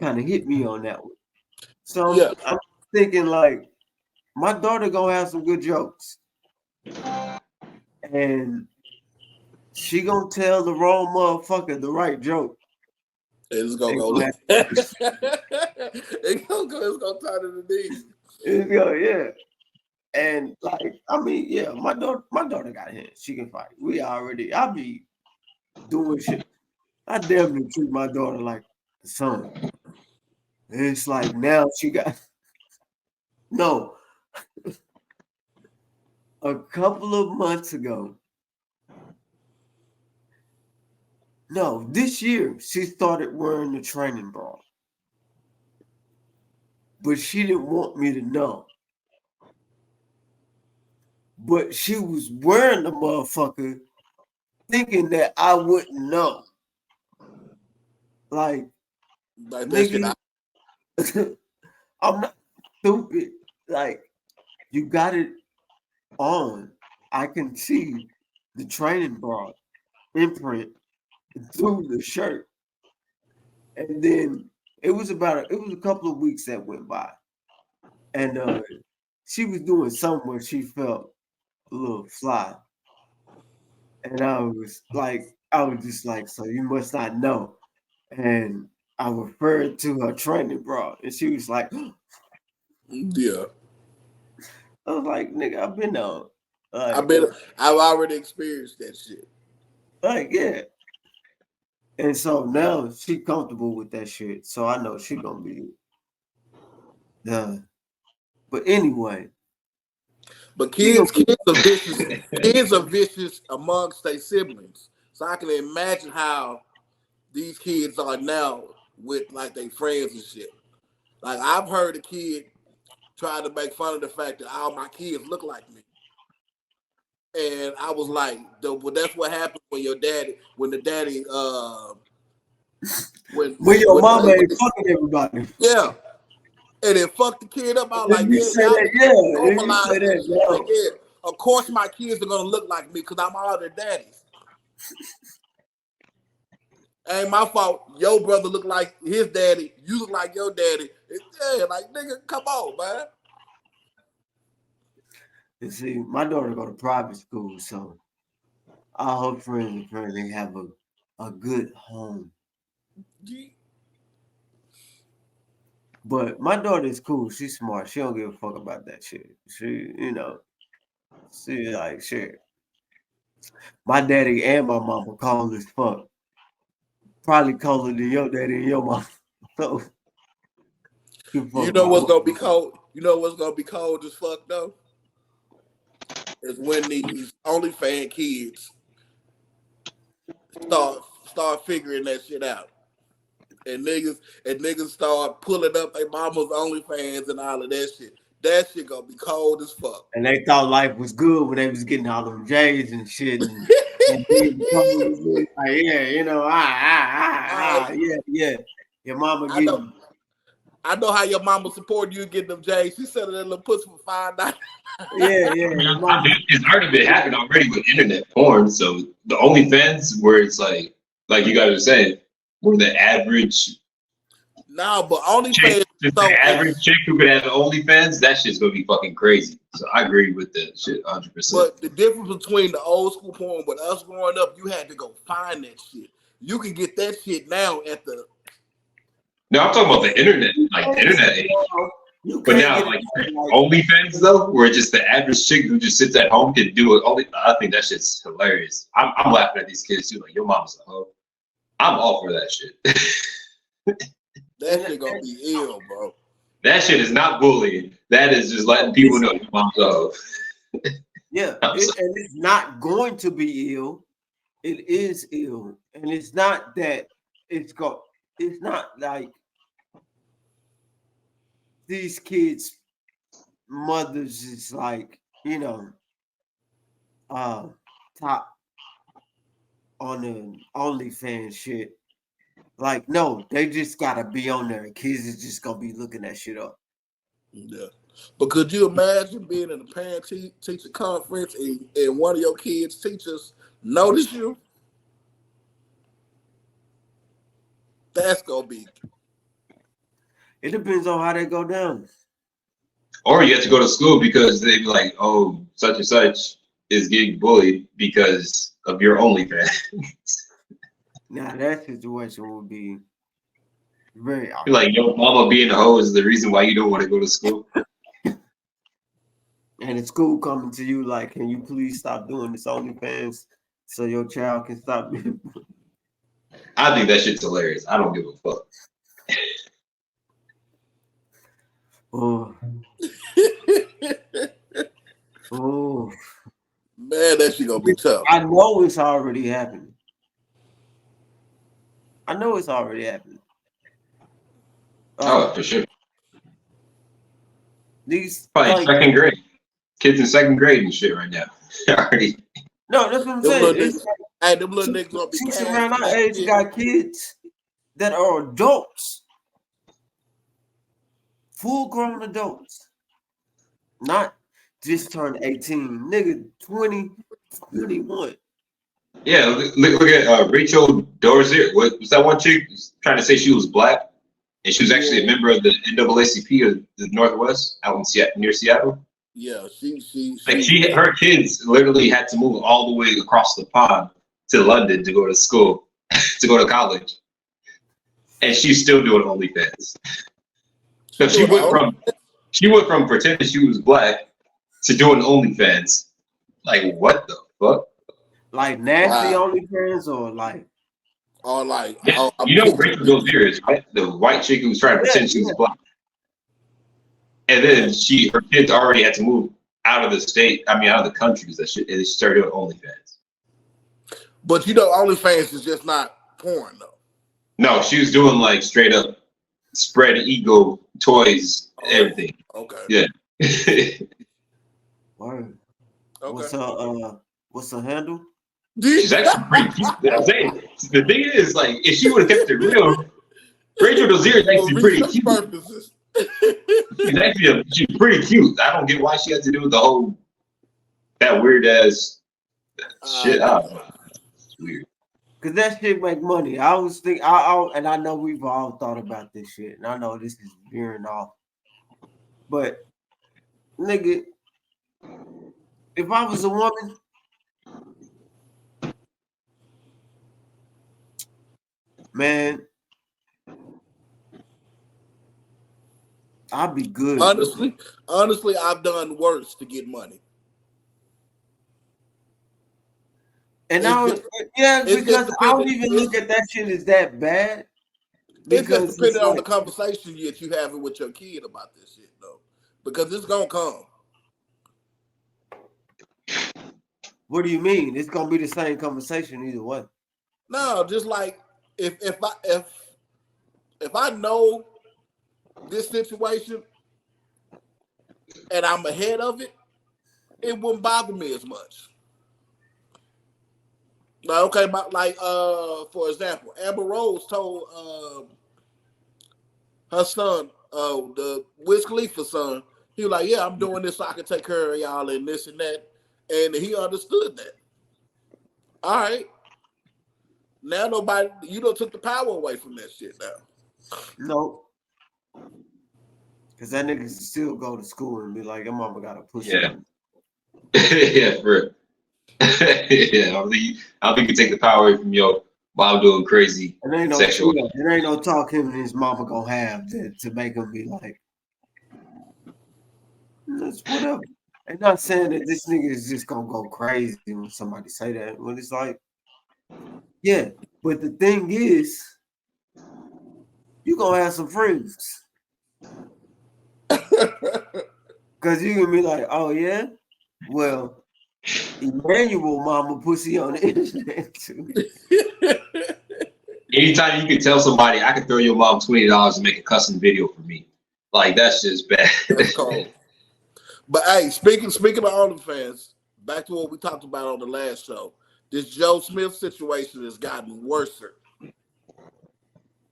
of hit me on that one. So Yeah. I'm thinking like, my daughter gonna have some good jokes, and she gonna tell the wrong motherfucker the right joke. It's gonna go. It's gonna turn to the knees. Yeah. And like, I mean, yeah, my daughter got hands. She can fight. I be doing shit. I damn near treat my daughter like a son. And it's like now she got no. A couple of months ago. No, this year she started wearing the training bra. But she didn't want me to know. But she was wearing the motherfucker thinking that I wouldn't know. Like nigga, I'm not stupid. Like, you got it on. I can see the training bra imprint through the shirt. And then it was a couple of weeks that went by. And she was doing something where she felt a little fly. And I was just like, so you must not know. And I referred to her training bra, and she was like, yeah. I was like, nigga, I've been on. I've already experienced that shit. Like, yeah. And so now she comfortable with that shit. So I know she gonna be done. But anyway. But kids are vicious amongst their siblings. So I can imagine how these kids are now with like their friends and shit. Like, I've heard a kid try to make fun of the fact that all my kids look like me. And I was like, well, that's what happens when the daddy, when your mama ain't fucking everybody. Yeah. And it fucked the kid up. I was like, yeah. Of course my kids are gonna look like me because I'm all their daddies. Ain't my fault. Your brother look like his daddy. You look like your daddy. Yeah, like, nigga, come on, man. You see, my daughter go to private school, so all her friends apparently have a good home. But my daughter is cool. She's smart. She don't give a fuck about that shit. She like, shit. My daddy and my mama cold as fuck. Probably colder than your daddy and your mama. So, you know what's gonna be cold? You know what's gonna be cold as fuck though? Is when these OnlyFans kids start figuring that shit out. And niggas start pulling up their mama's OnlyFans and all of that shit. That shit gonna be cold as fuck. And they thought life was good when they was getting all them J's and shit. And like, yeah, you know, yeah. Your mama getting. I know how your mama supported you getting them J's. She said that little pussy for $5. Yeah. It's already been happening already with internet porn. So the OnlyFans, where it's like you guys were saying, where the average. No, but OnlyFans. The average chick who could have OnlyFans, that shit's gonna be fucking crazy. So I agree with that shit 100%. But the difference between the old school porn with us growing up, you had to go find that shit. You can get that shit now at the. No, I'm talking about the internet, like the internet age. You But can't now, get like it like, OnlyFans though, where just the average chick who just sits at home can do it. I think that shit's hilarious. I'm laughing at these kids too. Like, your mom's a hoe. I'm all for that shit. That shit gonna be ill, bro. That shit is not bullying. That is just letting people know your mom's a hoe. yeah, and it's not going to be ill. It is ill, and it's not that it's not like these kids' mothers is like, top on the OnlyFans shit. Like, no, they just gotta be on there. Kids is just gonna be looking that shit up. Yeah. But could you imagine being in a parent-teacher conference and one of your kids' teachers notice you? That's gonna be. It depends on how they go down. Or you have to go to school because they be like, oh, such and such is getting bullied because of your OnlyFans. Now that situation would be very awkward. Like, your mama being a hoe is the reason why you don't want to go to school. And the school coming to you like, can you please stop doing this OnlyFans so your child can stop being bullied? I think that shit's hilarious. I don't give a fuck. Oh. Oh. Man, that shit gonna be tough. I know it's already happening. Oh, for sure. These Probably second grade. Kids in second grade and shit right now. Already. No, that's what I'm Them saying. little niggas, them little niggas gonna be Teachers around our age got kids that are adults, full-grown adults, not just turned 18, nigga, 20, 21. Yeah, look at Rachel Dozier. What was that one chick trying to say she was black? And she was actually a member of the NAACP of the Northwest out in near Seattle. Yeah, her kids literally had to move all the way across the pond to London to go to school, to go to college, and she's still doing OnlyFans. So she went from pretending she was black to doing OnlyFans. Like, what the fuck? Like nasty OnlyFans or like? Or like, you know Rachel Dozier is, right? The white chick who was trying to pretend she was black. And then her kids already had to move out of the state, out of the country, and she started doing OnlyFans. But OnlyFans is just not porn though. No, she was doing like straight up spread ego toys, everything. Okay. Yeah. Word. Okay. What's her handle? She's actually pretty cute. I'm saying, the thing is, like, if she would have kept it real, Rachel Dozier is actually pretty cute. Purposes. She's pretty cute. I don't get why she had to do that weird ass shit. I don't know. It's weird. Cause that shit make money. I always think and I know we've all thought about this shit, and I know this is veering off. But nigga, if I was a woman, man, I'd be good. Honestly, I've done worse to get money. And because I don't even look at that shit as that bad. Because it's depending on the conversation that you having with your kid about this shit, though. Because it's gonna come. What do you mean? It's gonna be the same conversation either way. No, just like if I know this situation and I'm ahead of it, it wouldn't bother me as much. Like, okay, for example, Amber Rose told her son, the Wiz Khalifa's son, he was like, yeah, I'm doing this so I can take care of y'all and this and that. And he understood that. All right. Now you don't took the power away from that shit now. No. Because that nigga still go to school and be like, your mama got to push it. Yeah, for real. Yeah, I don't think you take the power away from your mom doing crazy sexual. There ain't no talk him and his mama gonna have to make him be like, That's whatever. I'm not saying that this nigga is just gonna go crazy when somebody say that. When it's like, yeah, but the thing is, you gonna have some friends. Cause you gonna be like, oh yeah, well, Emmanuel mama pussy on the internet too. Anytime you can tell somebody, I can throw your mom $20 to make a custom video for me, like that's just bad. That's cold. But hey, speaking of OnlyFans, back to what we talked about on the last show. This Joe Smith situation has gotten worse.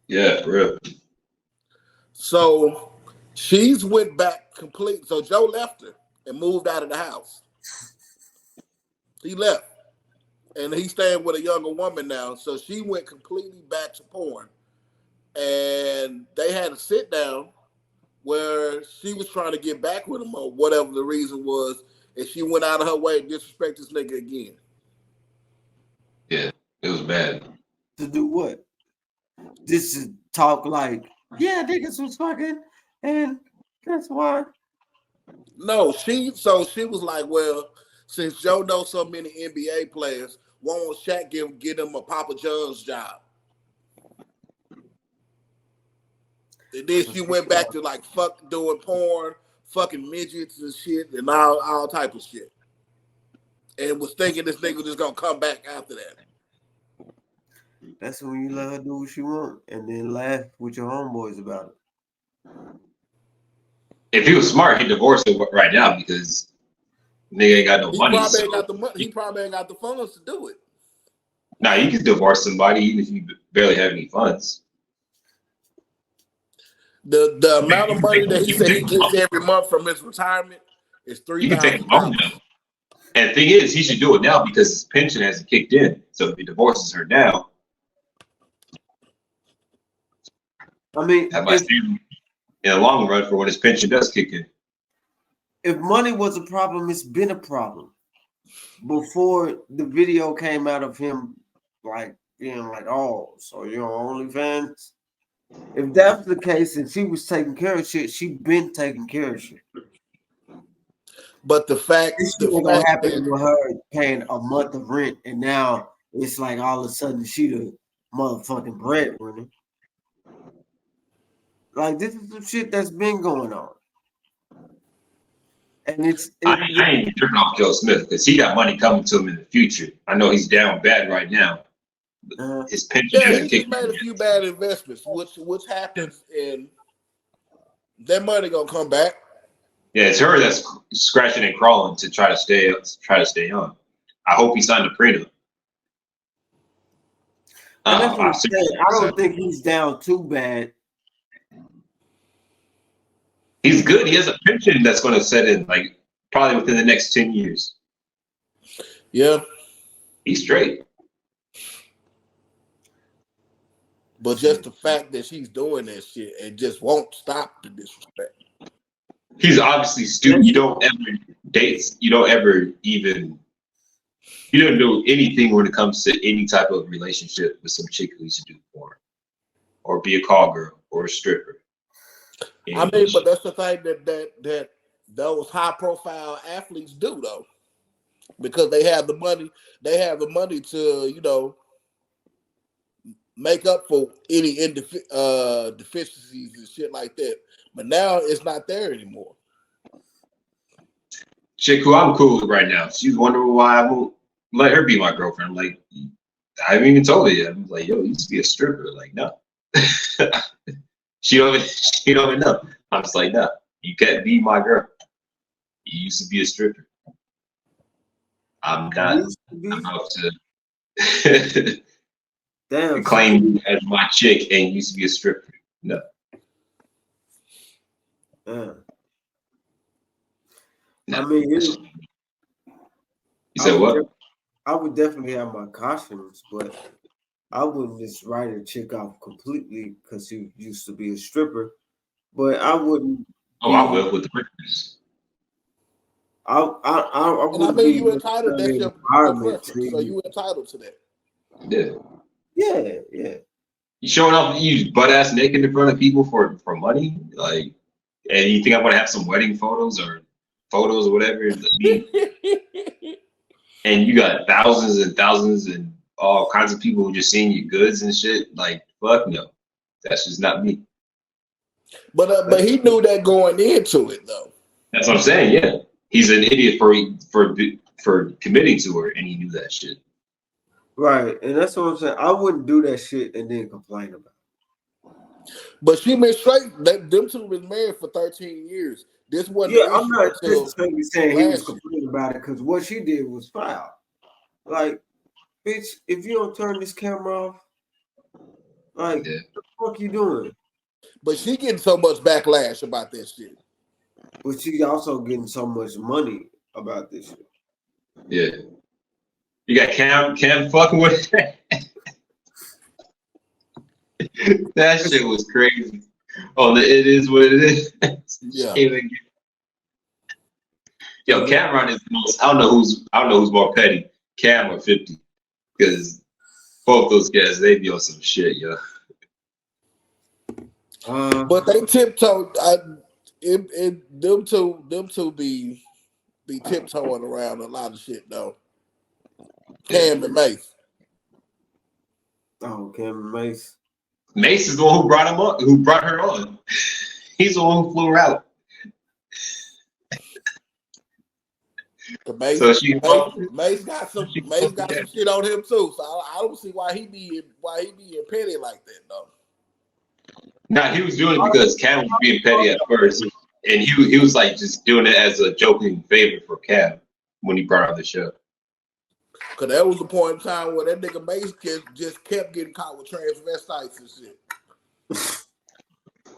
Yeah, for real. So she's went back complete. So Joe left her and moved out of the house. He left. And he's staying with a younger woman now. So she went completely back to porn. And they had a sit down where she was trying to get back with him or whatever the reason was. And she went out of her way to disrespect this nigga again. Yeah, it was bad. To do what? This is talk like, yeah, niggas was fucking, and that's why. No, she was like, well, since Joe knows so many NBA players, why won't Shaq get him a Papa John's job? And then she went back to like fuck doing porn, fucking midgets and shit, and all type of shit. And was thinking this nigga was just gonna come back after that. That's when you let her do what she want, and then laugh with your homeboys about it. If he was smart, he'd divorce her right now because nigga ain't got no money. Probably ain't got the money. He probably ain't got the funds to do it. Nah, you can divorce somebody even if you barely have any funds. The amount of money that he said he gets every month from his retirement is $3,000. And the thing is, he should do it now because his pension hasn't kicked in. So if he divorces her now, I mean, in the long run for when his pension does kick in. If money was a problem, it's been a problem. Before the video came out of him, like being like, "Oh, so you're on OnlyFans." If that's the case, and she was taking care of shit, she been taking care of shit. But the fact gonna happen with her paying a month of rent, and now it's like all of a sudden she the motherfucking breadwinner. Like this is some shit that's been going on, and I ain't tripping off Joe Smith because he got money coming to him in the future. I know he's down bad right now. His pension hasn't he kicked made a few bad investments, which happens, and that money gonna come back. Yeah, it's her that's scratching and crawling to try to stay on. I hope he signed a prenup. I don't think he's down too bad. He's good. He has a pension that's going to set in like probably within the next 10 years. Yeah, he's straight. But just the fact that she's doing that shit and just won't stop the disrespect. He's obviously stupid. You don't ever date. You don't do anything when it comes to any type of relationship with some chick who used to do porn or be a call girl or a stripper. I mean, but that's the thing that those high profile athletes do though, because they have the money. They have the money to make up for any deficiencies and shit like that. But now it's not there anymore. Chick who I'm cool with right now, she's wondering why I won't let her be my girlfriend. I'm like, I haven't even told her yet. I'm like, yo, you used to be a stripper. Like, no. She don't even know. I'm just like, no, you can't be my girl. You used to be a stripper. I'm not about to claim you as my chick and used to be a stripper. No. I mean, you said what? I would definitely have my cautions, but I wouldn't just write a chick off completely because she used to be a stripper. But I wouldn't. Oh, I will with the purpose. I wouldn't. I mean, you entitled to your preference, so you entitled to that. Yeah. You showing off you butt ass naked in front of people for money, like, and you think I'm gonna have some wedding photos or photos or whatever. And you got thousands and thousands and all kinds of people who just seeing your goods and shit. Like, fuck no, that's just not me. But he knew that going into it though. That's what I'm saying. Yeah, he's an idiot for committing to her, and he knew that shit. Right, and that's what I'm saying. I wouldn't do that shit and then complain about it. But she been straight. Them two been married for 13 years. This wasn't. Yeah, I'm not necessarily saying he was complaining about it because what she did was foul. Like, bitch, if you don't turn this camera off, like, what the fuck you doing? But she getting so much backlash about that shit. But she also getting so much money about this shit. Yeah. You got Cam fucking with that. That shit was crazy. Oh, it is what it is. Yeah. Yo, Cameron is the most. I don't know who's more petty, Cam or 50, because both those guys they be on some shit, yo. But they tiptoed. Them two be tiptoeing around a lot of shit though. Cam and Mace. Oh, Cam and Mace. Mace is the one who brought him on, who brought her on. He's the one who flew her out. Mace got some shit on him too. So I don't see why he be petty like that though. Nah, he was doing it because Cam was being petty at first, and he was like just doing it as a joking favor for Cam when he brought on the show. Cause that was the point in time where that nigga Mace just kept getting caught with transvestites and shit.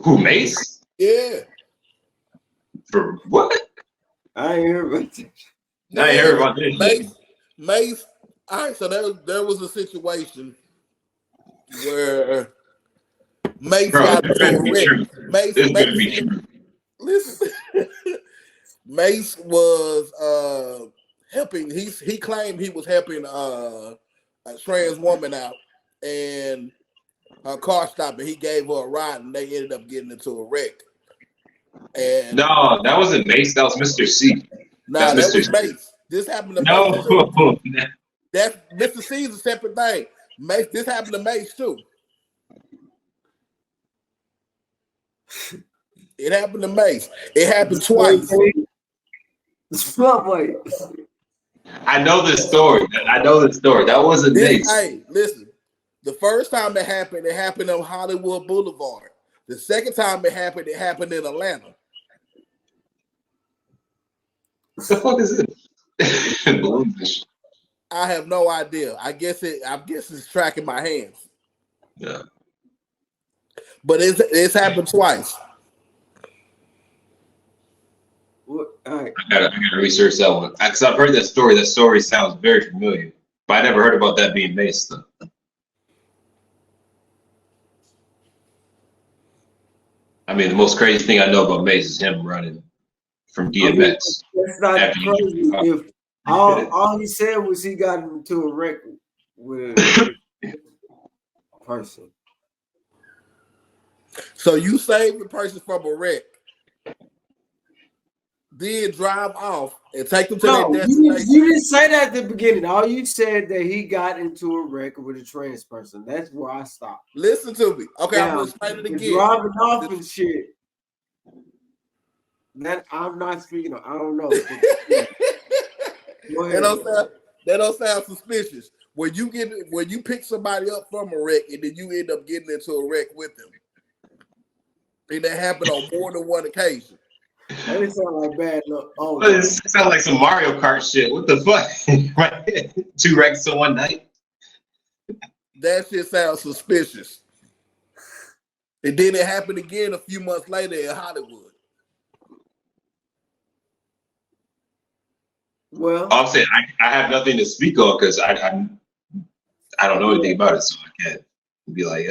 Who, Mace? Yeah. For what? I ain't heard about this. I ain't heard about this. Mace. All right, so there was a situation where Mace got into a wreck. Listen, Mace was helping. He claimed he was helping a trans woman out, and her car stopped, and he gave her a ride, and they ended up getting into a wreck. And no, that wasn't Mace. That was Mr. C. Nah, that was Mace. This happened to Mace too. That's Mr. C is a separate thing. Mace. This happened to Mace too. It happened to Mace. It happened twice. I know the story. That wasn't Mace. Hey, listen. The first time it happened on Hollywood Boulevard. The second time it happened in Atlanta. What the fuck is it? I have no idea. I guess it's tracking my hands. Yeah. But it's happened twice. All right. I gotta research that one because I've heard that story. That story sounds very familiar, but I never heard about that being Mace though. I mean, the most crazy thing I know about Mace is him running from DMX. That's not crazy. If all he said was he got into a wreck with a person. So you saved the person from a wreck, then drive off and take them to their destination. You didn't say that at the beginning. All you said that he got into a wreck with a trans person. That's where I stopped. Listen to me. Okay, now, I'm gonna explain it again. Driving off and shit. That I'm not speaking of. I don't know. That don't sound suspicious. When you pick somebody up from a wreck and then you end up getting into a wreck with them. And that happened on more than one occasion. That didn't sound like bad luck. Oh, it sounds like some Mario Kart shit. What the fuck? Right? 2 wrecks in one night. That shit sounds suspicious. And then it happened again a few months later in Hollywood. Well, I'm saying I have nothing to speak on because I don't know anything about it, so I can't be like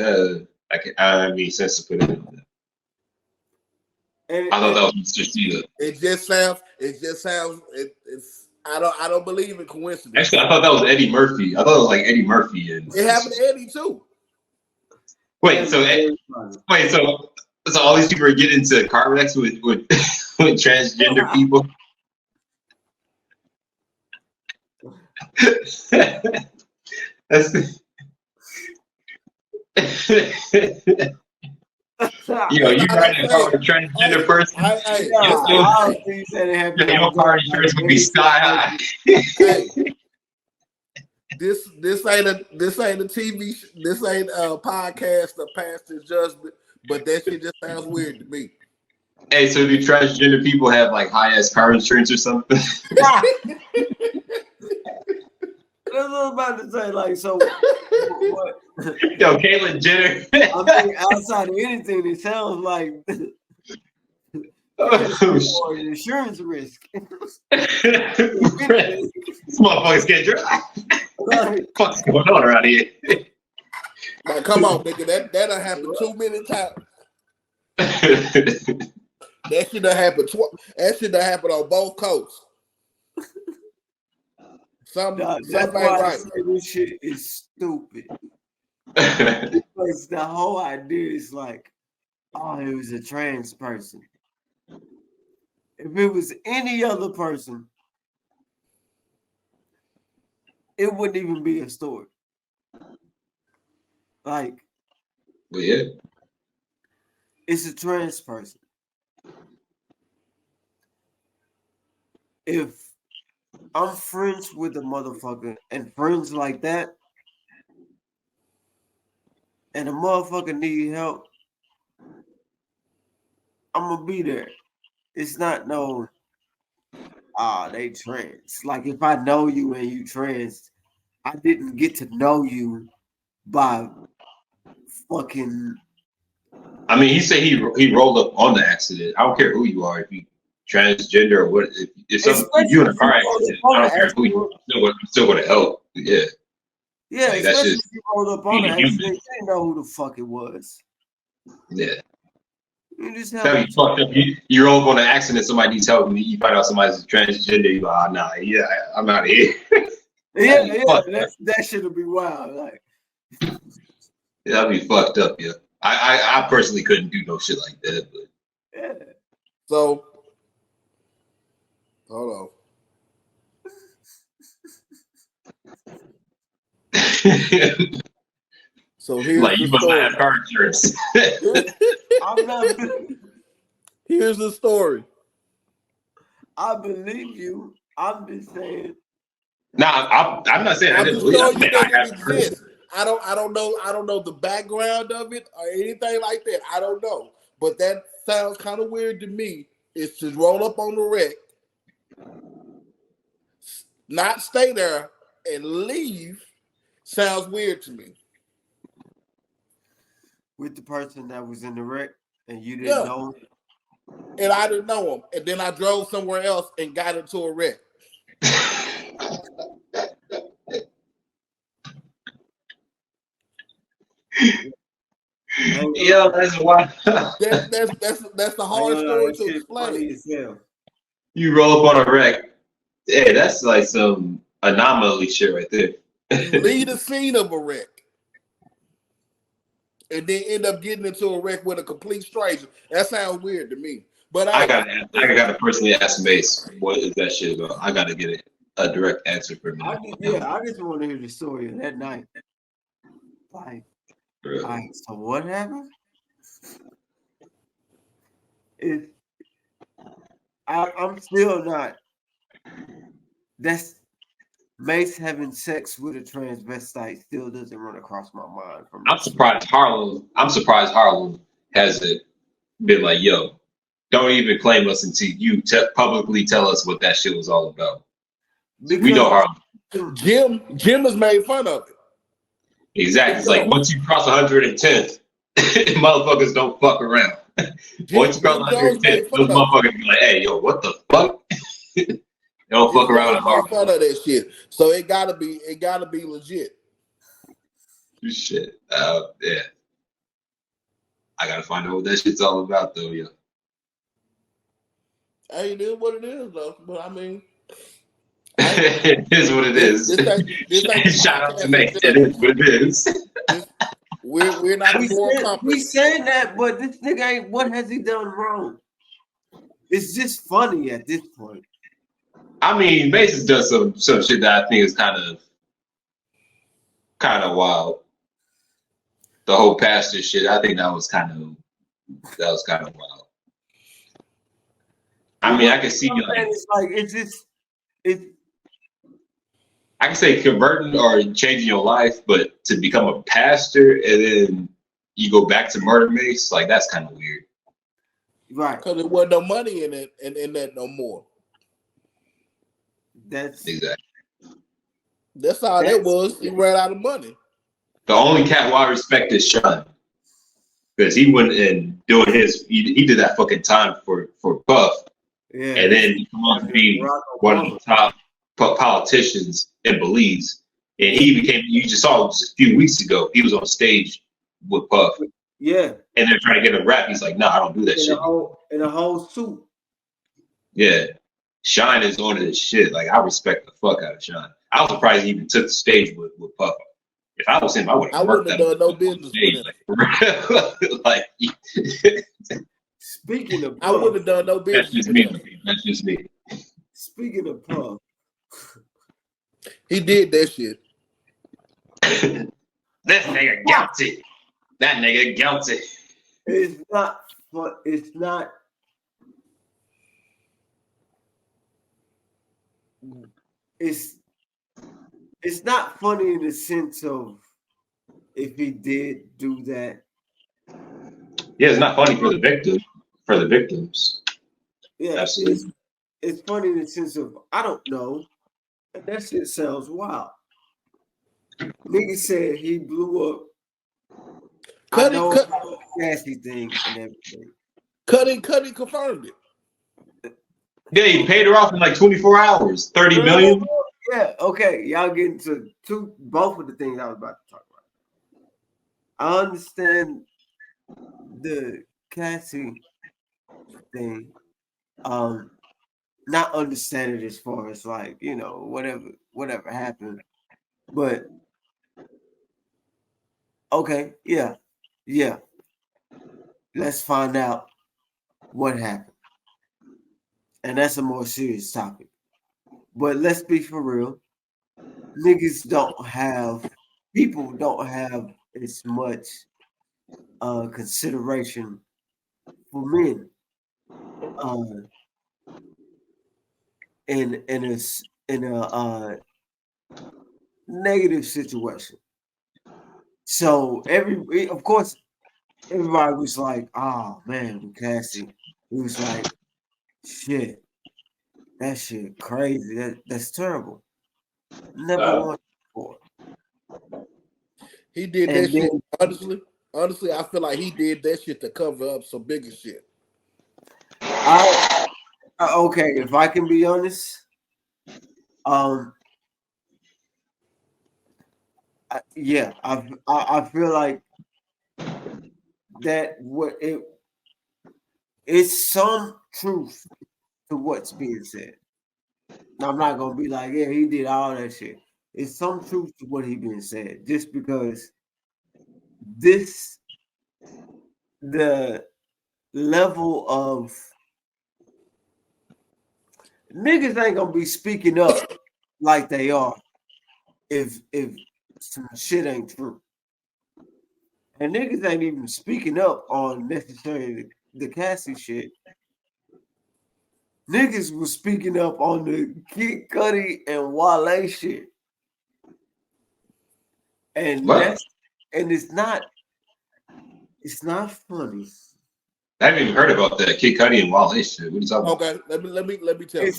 I have any sense to put it in. I thought that was Mr. C. It just sounds. I don't believe in coincidence. Actually, I thought that was Eddie Murphy. I thought it was like Eddie Murphy. And it happened to Eddie too. So all these people are getting into car wrecks with transgender people. That's yo, you riding a car with a transgender person? Hey, Your car insurance would be sky high. hey, this ain't a TV. This ain't a podcast of pastor judgment. But that shit just sounds weird to me. Hey, so do transgender people have like high ass car insurance or something? That's what I was about to say. Like, so what? Yo, Caitlyn Jenner. I mean, outside of anything, it sounds like Oh, insurance risk. These motherfuckers can't drive. What's going on around here? Like, come on, nigga. That done happened too many times. That shit done happened. That shit done happened on both coasts. Something that's why right. I say this shit is stupid. Because the whole idea is like, oh, it was a trans person. If it was any other person, it wouldn't even be a story. Like, Well, yeah. it's a trans person. If I'm friends with a motherfucker and friends like that, and a motherfucker need help, I'm gonna be there. It's not no, they trans. Like, if I know you and you trans, I didn't get to know you by fucking. I mean, he said he rolled up on the accident. I don't care who you are, if you transgender or what. If you in a car accident, I don't care who you are. I'm still going to help. Yeah. Yeah, Like, that's especially just if you rolled up on the being human. accident, you didn't know who the fuck it was. Yeah. You just Tell have you fucked up. You roll up on an accident, somebody needs help, and you find out somebody's transgender. You like, oh, nah, yeah, I'm out of here. yeah, that should be wild. Like, Yeah, that'd be fucked up. Yeah. I personally couldn't do no shit like that. But yeah. So, hold on. So here's like the you must story. not have car insurance. I'm not. Here's the story. I believe you. I'm just saying. Nah, I'm not saying I I'm didn't just believe. showing I you said I that have it exists. I don't know the background of it or anything like that. I don't know. But that sounds kind of weird to me. Is to roll up on the wreck, not stay there and leave. Sounds weird to me. With the person that was in the wreck and you didn't know him. And I didn't know him. And then I drove somewhere else and got into a wreck. Yeah, that's why. That's the hard story to explain. You roll up on a wreck. Hey, that's like some anomaly shit right there. You leave the scene of a wreck. And then end up getting into a wreck with a complete stranger. That sounds weird to me. But I gotta personally ask Mace, what is that shit about? I gotta get a direct answer from him. I just want to hear the story of that night. Like, so what happened? I'm still not. That's Mace having sex with a transvestite still doesn't run across my mind. I'm surprised Harlem hasn't been like, yo, don't even claim us until you publicly tell us what that shit was all about. Because we know Harlem. Jim has made fun of it. Exactly. It's like once you cross 110th, motherfuckers don't fuck around. Once you cross 110th, those motherfuckers be like, hey, yo, what the fuck? They don't fuck around in Harlem. Fun of that shit. So it gotta be legit. Shit. Yeah. I gotta find out what that shit's all about though, yeah. Hey, it is what it is though. But I mean, it is what it is. This ain't shout out to Nate. It is what it is. We're not more accomplished. We saying that, but this nigga ain't. What has he done wrong? It's just funny at this point. I mean, Mason's done some shit that I think is kind of wild. The whole pastor shit, I think that was kind of wild. I mean, I can see I can say converting or changing your life, but to become a pastor and then you go back to murder mace, like that's kind of weird. Right. Because there wasn't no money in it and in that no more. That's exactly. That's all that was. He ran out of money. The only cat who I respect is Sean. Because he went and doing he did that fucking time for Puff. Yeah. And then he come on to be one of the top politicians in Belize. And you just saw it just a few weeks ago, he was on stage with Puff. Yeah. And they're trying to get him rap. He's like, no, I don't do that shit. In a whole suit. Yeah. Shine is on this shit. Like, I respect the fuck out of Shine. I was surprised he even took the stage with Puff. If I was him, I would have done no business with him. Like, speaking of Puff, I wouldn't have done no business with him. That's just me. Speaking of Puff, he did that shit. This nigga guilty. That nigga guilty. It's not. It's not. It's not funny in the sense of if he did do that. Yeah, it's not funny for the victim. For the victims. Yeah, absolutely. It's funny in the sense of I don't know. That shit sounds wild. Nigga said he blew up. Nasty thing and everything. Cuddy confirmed it. Yeah, he paid her off in like 24 hours, 30 million. Yeah, okay. Y'all get into both of the things I was about to talk about. I understand the Cassie thing. Not understand it as far as like, you know, whatever happened. But okay, yeah. Let's find out what happened. And that's a more serious topic. But let's be for real. People don't have as much consideration for men in a negative situation. So of course, everybody was like, "Oh man, Cassie." It was like, "Shit, that shit crazy. That's terrible. Never watched before." He did that shit. Honestly, I feel like he did that shit to cover up some bigger shit. Okay, if I can be honest, I feel like that it's some truth to what's being said. Now, I'm not gonna be like, yeah, he did all that shit. It's some truth to what he being said, just because the level of niggas ain't gonna be speaking up like they are if some shit ain't true. And niggas ain't even speaking up on necessarily the Cassie shit. Niggas was speaking up on the Kid Cudi and Wale shit. And it's not funny. I haven't even heard about that Kid Cudi and Wale shit. What are you talking about? Okay, let me tell you.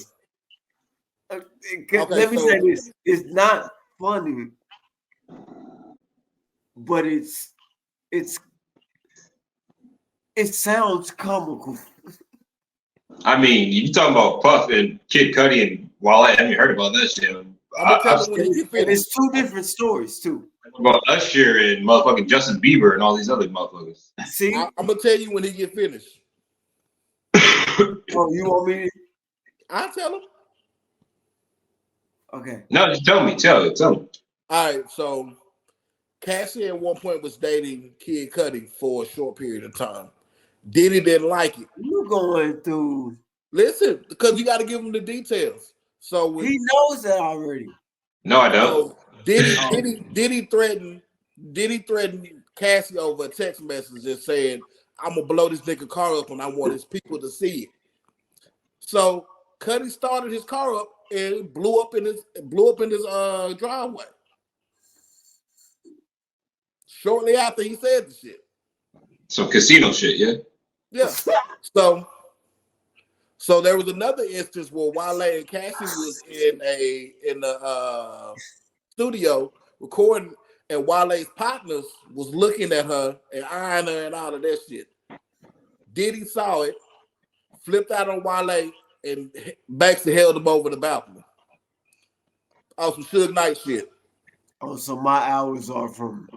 Let me say this. It's not funny, but it sounds comical. I mean, you talking about Puff and Kid Cudi and Wale? I haven't heard about that shit. It's two different stories too. About Usher and motherfucking Justin Bieber and all these other motherfuckers. See, I'm gonna tell you when he get finished. Oh, you want me? I'll tell him. Okay. No, just tell me. Tell me. All right, so Cassie at one point was dating Kid Cudi for a short period of time. Diddy didn't like it. You going through? Listen, because you got to give him the details. So when, He knows that already. No, I don't. so Diddy threatened Cassie over a text message and said, "I'm gonna blow this nigga car up and I want his people to see it." So Cuddy started his car up and it blew up in his driveway. Shortly after he said the shit. Some casino shit, yeah. Yeah. So there was another instance where Wale and Cassie was in the studio recording, and Wale's partners was looking at her and eyeing her and all of that shit. Diddy saw it, flipped out on Wale, and Baxter held him over the balcony. Oh, some Suge Knight shit. Oh, so my hours are from.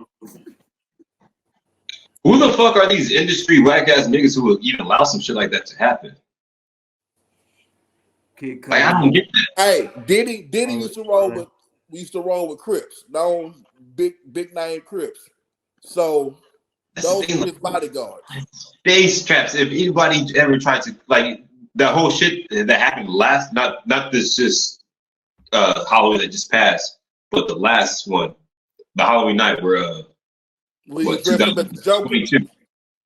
Who the fuck are these industry whack ass niggas who would even allow some shit like that to happen? Kid Like, I don't get that. Hey, Diddy used to roll with Crips, known big name Crips. So That's those the thing, were his bodyguards. Face traps. If anybody ever tried to like that whole shit that happened last, not this just Halloween that just passed, but the last one, the Halloween night where We dressed up as the Joker. 2022.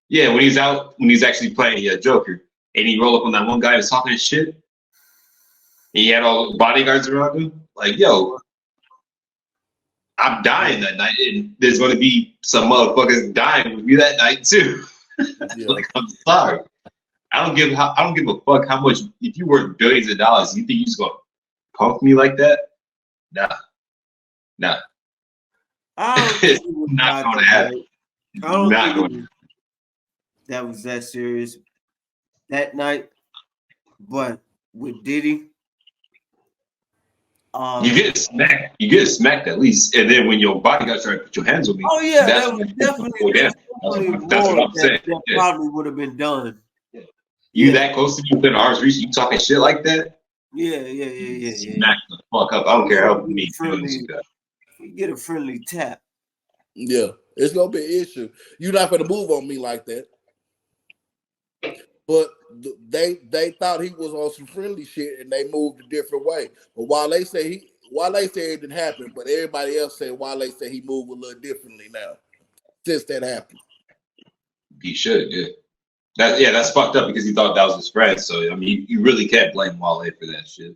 Yeah, when he's actually playing Joker, and he roll up on that one guy who's talking his shit. He had all the bodyguards around him. Like, yo, I'm dying that night, and there's going to be some motherfuckers dying with me that night too. Yeah. Like, I'm sorry. I don't give a fuck how much. If you worth billions of dollars, you think you're just gonna punk me like that? Nah. It's not going to happen. I don't Not think going. that was that serious that night. But with Diddy, You get smacked. You get smacked at least, and then when your bodyguard try to put your hands on me, oh yeah, that's that was definitely that's what I'm saying. That Yeah. probably would have been done. You Yeah. that close to me within arm's reach, you talking shit like that? Yeah. Smack the fuck up. I don't care how many Friendly. feelings you got. You get a friendly tap. Yeah, it's gonna be an issue. You're not gonna move on me like that. But they thought he was on some friendly shit and they moved a different way. But Wale said it didn't happen, but everybody else said Wale said he moved a little differently now since that happened. He should, yeah. That's fucked up because he thought that was his friend. So I mean, you really can't blame Wale for that shit.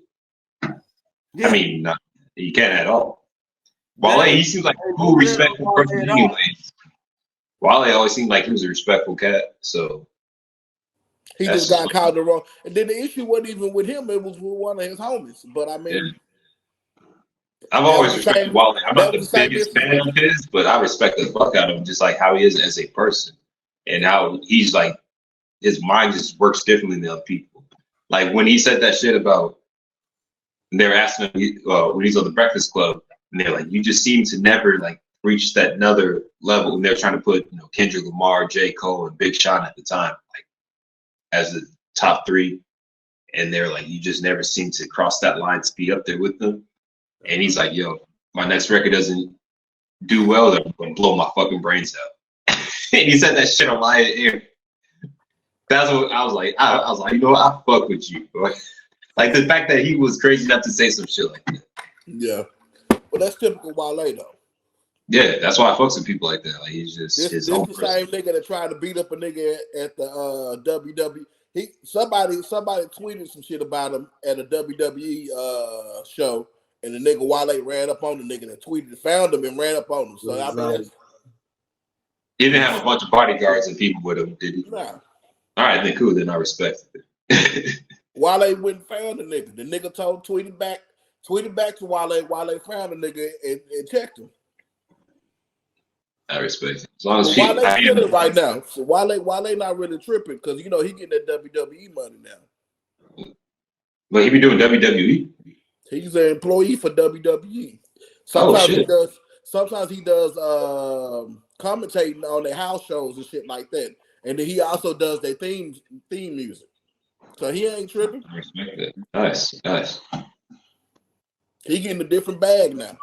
Yeah. I mean, you can't at all. Wale, he seems like a cool, respectful person anyways. Wale always seemed like he was a respectful cat, so He just got caught in the wrong. And then the issue wasn't even with him; it was with one of his homies. But I mean, I've always respected Wale. I'm not the biggest fan disrespect. of his, but I respect the fuck out of him, just like how he is as a person and how he's like his mind just works differently than other people. Like when he said that shit about, and they were asking him when he's on the Breakfast Club, and they're like, "You just seem to never like reach that another level." And they're trying to put Kendrick Lamar, J. Cole, and Big Sean at the time, like as the top three, and they're like, "You just never seem to cross that line to be up there with them." And he's like, "Yo, my next record doesn't do well, then I'm gonna blow my fucking brains out." And he said that shit on my ear. That's what I was like. I was like, you know what? I fuck with you, bro. Like the fact that he was crazy enough to say some shit like that. Yeah, well, that's typical Wale though. Yeah, that's why I fucks with people like that. Like he's just This his the own same person. nigga that tried to beat up a nigga at the WWE. Somebody tweeted some shit about him at a WWE show, and the nigga Wale ran up on the nigga that tweeted, found him, and ran up on him. So I mean, He didn't have a bunch of bodyguards and people with him, did he? nah. All right, then cool. Then I respect it. Wale went and found the nigga. The nigga tweeted back to Wale. Wale found the nigga and checked him. I respect it. As long as Wale people, chilling right now. So Wale not really tripping because he getting that WWE money now. but he be doing WWE. He's an employee for WWE. Sometimes he does commentating on their house shows and shit like that. And then he also does their theme music. So he ain't tripping. I respect it. Nice. He getting a different bag now.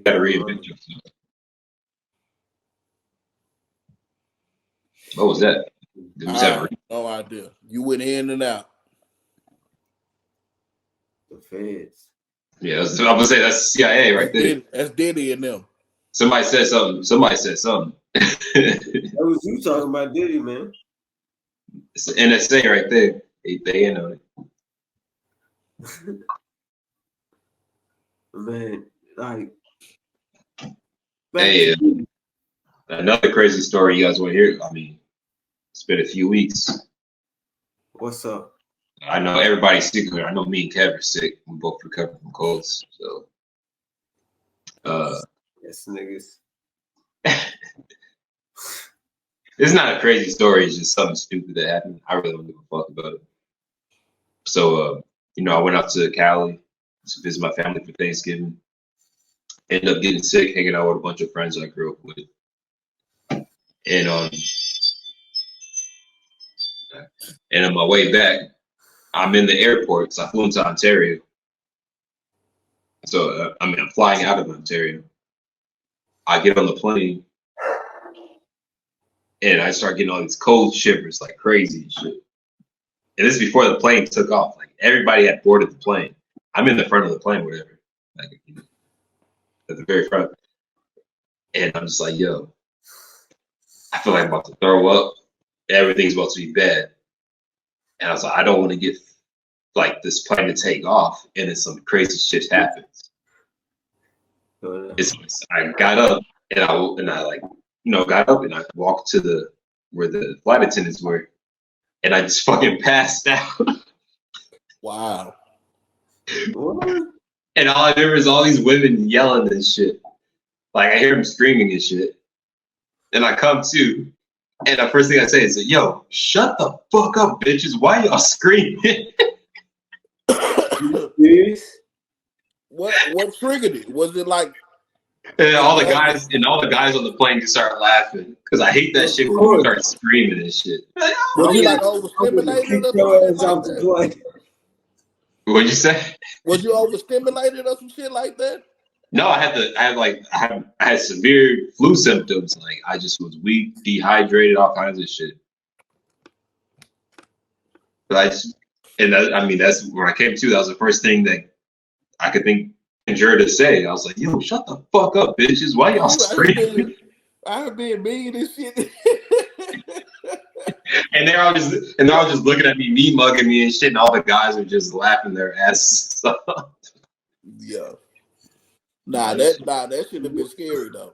Gotta reinvent yourself. What was that? No idea. You went in and out. feds. Yeah, I'm gonna say that's CIA right there. That's Diddy and them. Somebody said something. That was you talking about Diddy, man. It's the NSA right there. They in on it. Man, like. Hey, another crazy story you guys want to hear? I mean, it's been a few weeks. What's up? I know everybody's sick. I know me and Kev are sick. We both recovered from colds. So, yes, niggas. It's not a crazy story. It's just something stupid that happened. I really don't give a fuck about it. So, I went out to Cali to visit my family for Thanksgiving. Ended up getting sick, hanging out with a bunch of friends I grew up with. And on my way back, I'm in the airport because I flew into Ontario. So I'm flying out of Ontario. I get on the plane, and I start getting all these cold shivers like crazy and shit. And this is before the plane took off. Like everybody had boarded the plane. I'm in the front of the plane, whatever, like at the very front. And I'm just like, yo, I feel like I'm about to throw up. Everything's about to be bad. And I was like, I don't want to get like this plane to take off and then some crazy shit happens. I got up and I like, got up and I walked to where the flight attendants were, and I just fucking passed out. Wow. What? And all I remember is all these women yelling and shit. Like I hear them screaming and shit. And I come to, and the first thing I say is, yo, shut the fuck up, bitches. Why y'all screaming? What triggered it? Was it like And all the guys on the plane just started laughing because I hate that shit when people start screaming and shit. was you like overstimulated or something like that? What'd you say? Was you overstimulated or some shit like that? No, I had severe flu symptoms. Like I just was weak, dehydrated, all kinds of shit. But that's when I came to. That was the first thing that I could think to say. I was like, yo, shut the fuck up, bitches. Why y'all screaming? I've been mean and shit. And they're all just looking at me mugging me and shit, and all the guys are just laughing their asses off. Yeah. Nah, that should have been scary though.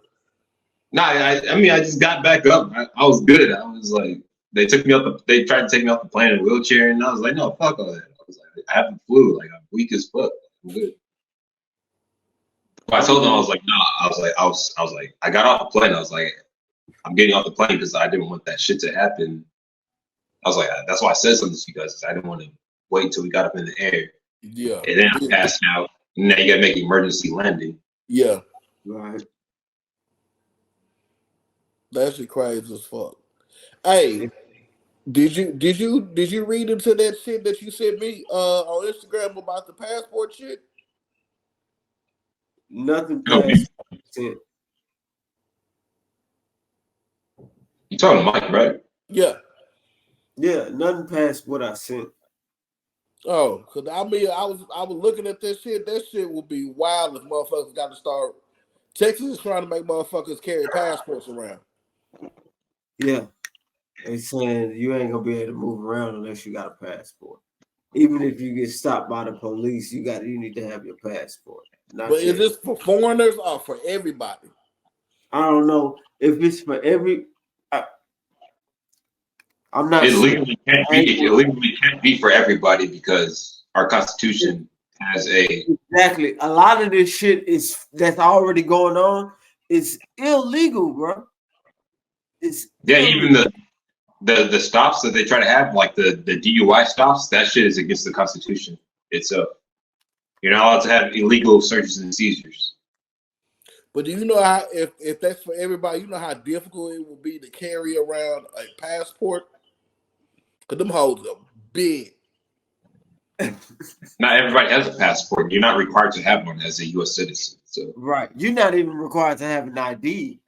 Nah, I just got back up. I was good. I was like, they tried to take me off the plane in a wheelchair, and I was like, no, fuck all that. I was like, I have the flu. Like I'm weak as fuck. I'm good. But I told them, I was like, I got off the plane. I was like, I'm getting off the plane because I didn't want that shit to happen. I was like, that's why I said something to you guys. I didn't want to wait until we got up in the air. Yeah. And then I passed out. And now you gotta make emergency landing. Yeah. Right. That shit crazy as fuck. Hey, did you read into that shit that you sent me on Instagram about the passport shit? Nothing past percent. You talking to Mike, right? Yeah. Yeah, nothing past what I sent. Oh, cause I was looking at this shit. That shit would be wild if motherfuckers got to start. Texas is trying to make motherfuckers carry passports around. Yeah, they saying you ain't gonna be able to move around unless you got a passport. Even if you get stopped by the police, you need to have your passport. But is this for foreigners or for everybody? I don't know if it's for every. I'm not. It legally can't be for everybody because our Constitution has exactly. A lot of this shit that's already going on is illegal, bro. It's even the stops that they try to have, like the DUI stops, that shit is against the Constitution itself. You're not allowed to have illegal searches and seizures. But do you know how if that's for everybody, you know how difficult it would be to carry around a passport? Cause them hoes are big. Not everybody has a passport. You're not required to have one as a U.S. citizen. So right, you're not even required to have an ID.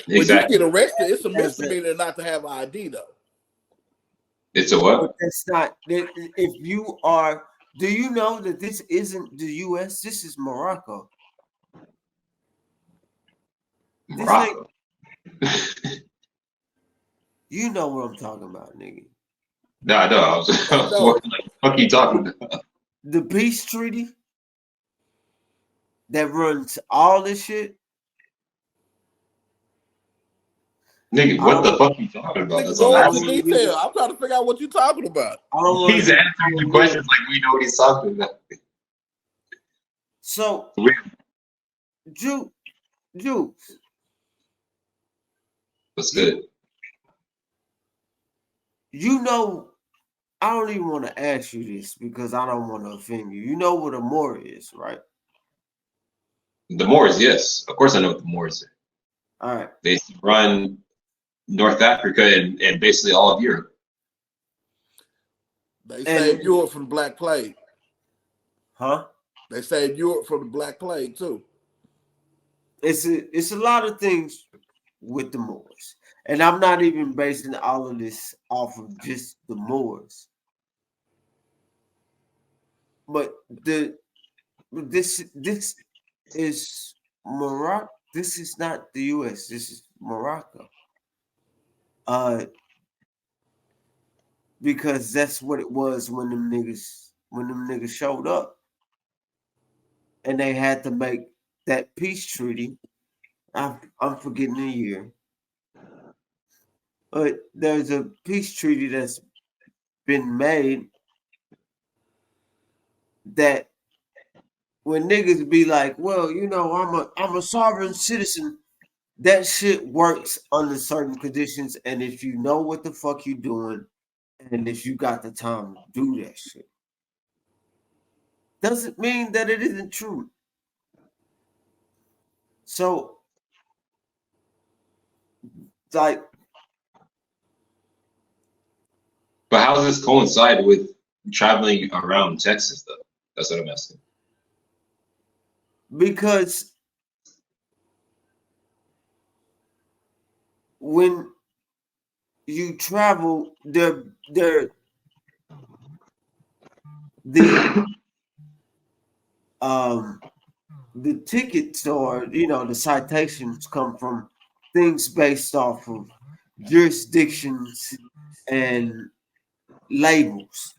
Exactly. When you get arrested, it's a misdemeanor not to have an ID though. It's a what? But that's not. If you are Do you know that this isn't the U.S.? This is Morocco. Morocco. You know what I'm talking about, nigga. No, I know. I was like, what the fuck are you talking about? The peace treaty that runs all this shit. Nigga, what the fuck are you talking about? That's all Go I'm into asking. detail. I'm trying to figure out what you're talking about. He's answering the questions like we know what he's talking about. So, Juice, what's good? You know, I don't even want to ask you this because I don't want to offend you. You know what a Moor is, right? The Moors, yes. Of course I know what the Moors are. All right. They run North Africa and basically all of Europe. They saved Europe from the Black Plague. Huh? They saved Europe from the Black Plague too. It's a lot of things with the Moors. And I'm not even basing all of this off of just the Moors. But this is Morocco. This is not the US. This is Morocco. Because that's what it was when them niggas showed up. And they had to make that peace treaty. I'm forgetting the year. But there's a peace treaty that's been made that when niggas be like, well, you know, I'm a sovereign citizen, that shit works under certain conditions. And if you know what the fuck you doing, and if you got the time to do that shit, doesn't mean that it isn't true. So, like, but how does this coincide with traveling around Texas, though? That's what I'm asking. Because when you travel, the tickets or the citations come from things based off of jurisdictions and labels.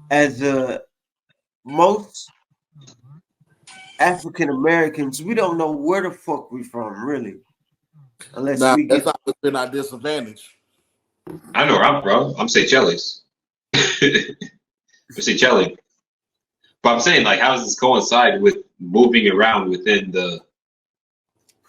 As most African Americans, we don't know where the fuck we from, really, unless we get. That's always been our disadvantage. I know where I'm from. I'm Seychelles. Seychelles. But I'm saying, like, how does this coincide with moving around within the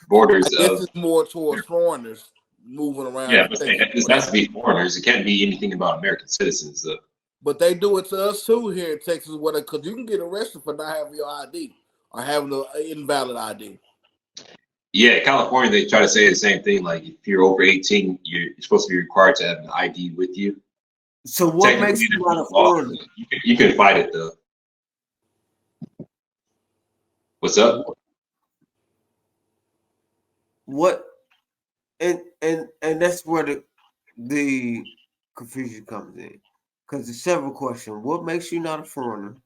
borders of? This is more towards foreigners moving around. Yeah, but this has to be foreigners. It can't be anything about American citizens, though. But they do it to us too here in Texas, because you can get arrested for not having your ID or having an invalid ID. Yeah, California, they try to say the same thing. Like, if you're over 18, you're supposed to be required to have an ID with you. So what makes you not a foreigner? You can fight it, though. What's up? What? And that's where the confusion comes in. Because there's several questions. What makes you not a foreigner?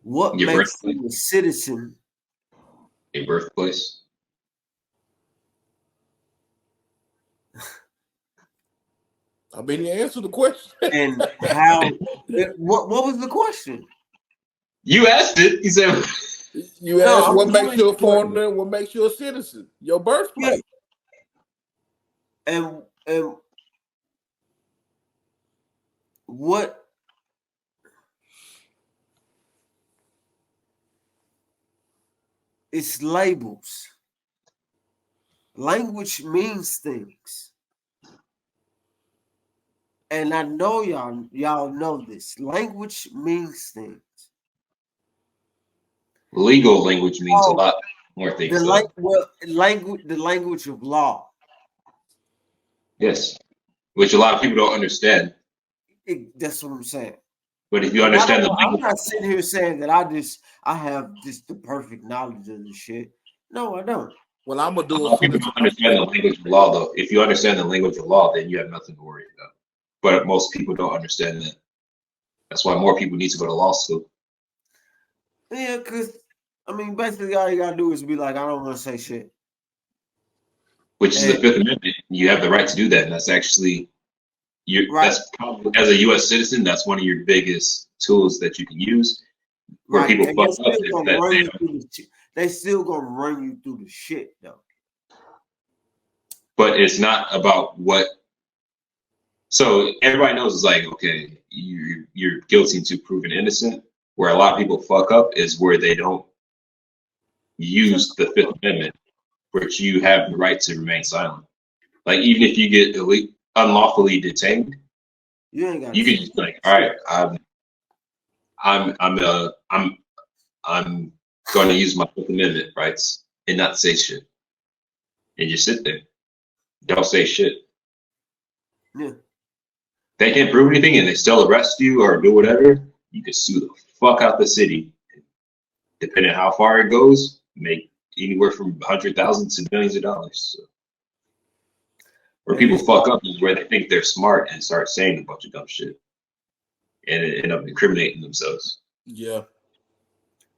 What makes you a citizen? Your birthplace. I mean, you answered the question. And how? What was the question? You asked it. You said. You asked what makes you a foreigner. What makes you a citizen? Your birthplace. And what? It's labels. Language means things. And I know y'all know this. Language means things. Legal language means a lot more things. The language of law. Yes, which a lot of people don't understand. That's what I'm saying. But if you understand the language, I'm not sitting here saying that I have just the perfect knowledge of the shit. No, I don't. Well, I'm gonna do it. People don't understand the language of law, though. If you understand the language of law, then you have nothing to worry about. but most people don't understand that. That's why more people need to go to law school. Yeah, because I mean, basically, all you gotta do is be like, I don't want to say shit. Which is the Fifth Amendment. You have the right to do that, and that's actually Right. That's probably, as a U.S. citizen, that's one of your biggest tools that you can use. Where Right. people And fuck they up still is gonna that run they you don't. through the shit. They still gonna run you through the shit though. But it's not about what. So everybody knows it's like, okay, you're guilty until proven innocent. Where a lot of people fuck up is where they don't use the Fifth Amendment, which you have the right to remain silent. Like even if you get unlawfully detained, You ain't got. you can just like, all right, I'm going to use my Fifth Amendment rights and not say shit, and just sit there, don't say shit. Yeah. They can't prove anything, and they still arrest you or do whatever. You can sue the fuck out the city, depending on how far it goes. Make anywhere from $100,000 to millions of dollars. So, where people fuck up is where they think they're smart and start saying a bunch of dumb shit, and end up incriminating themselves. Yeah.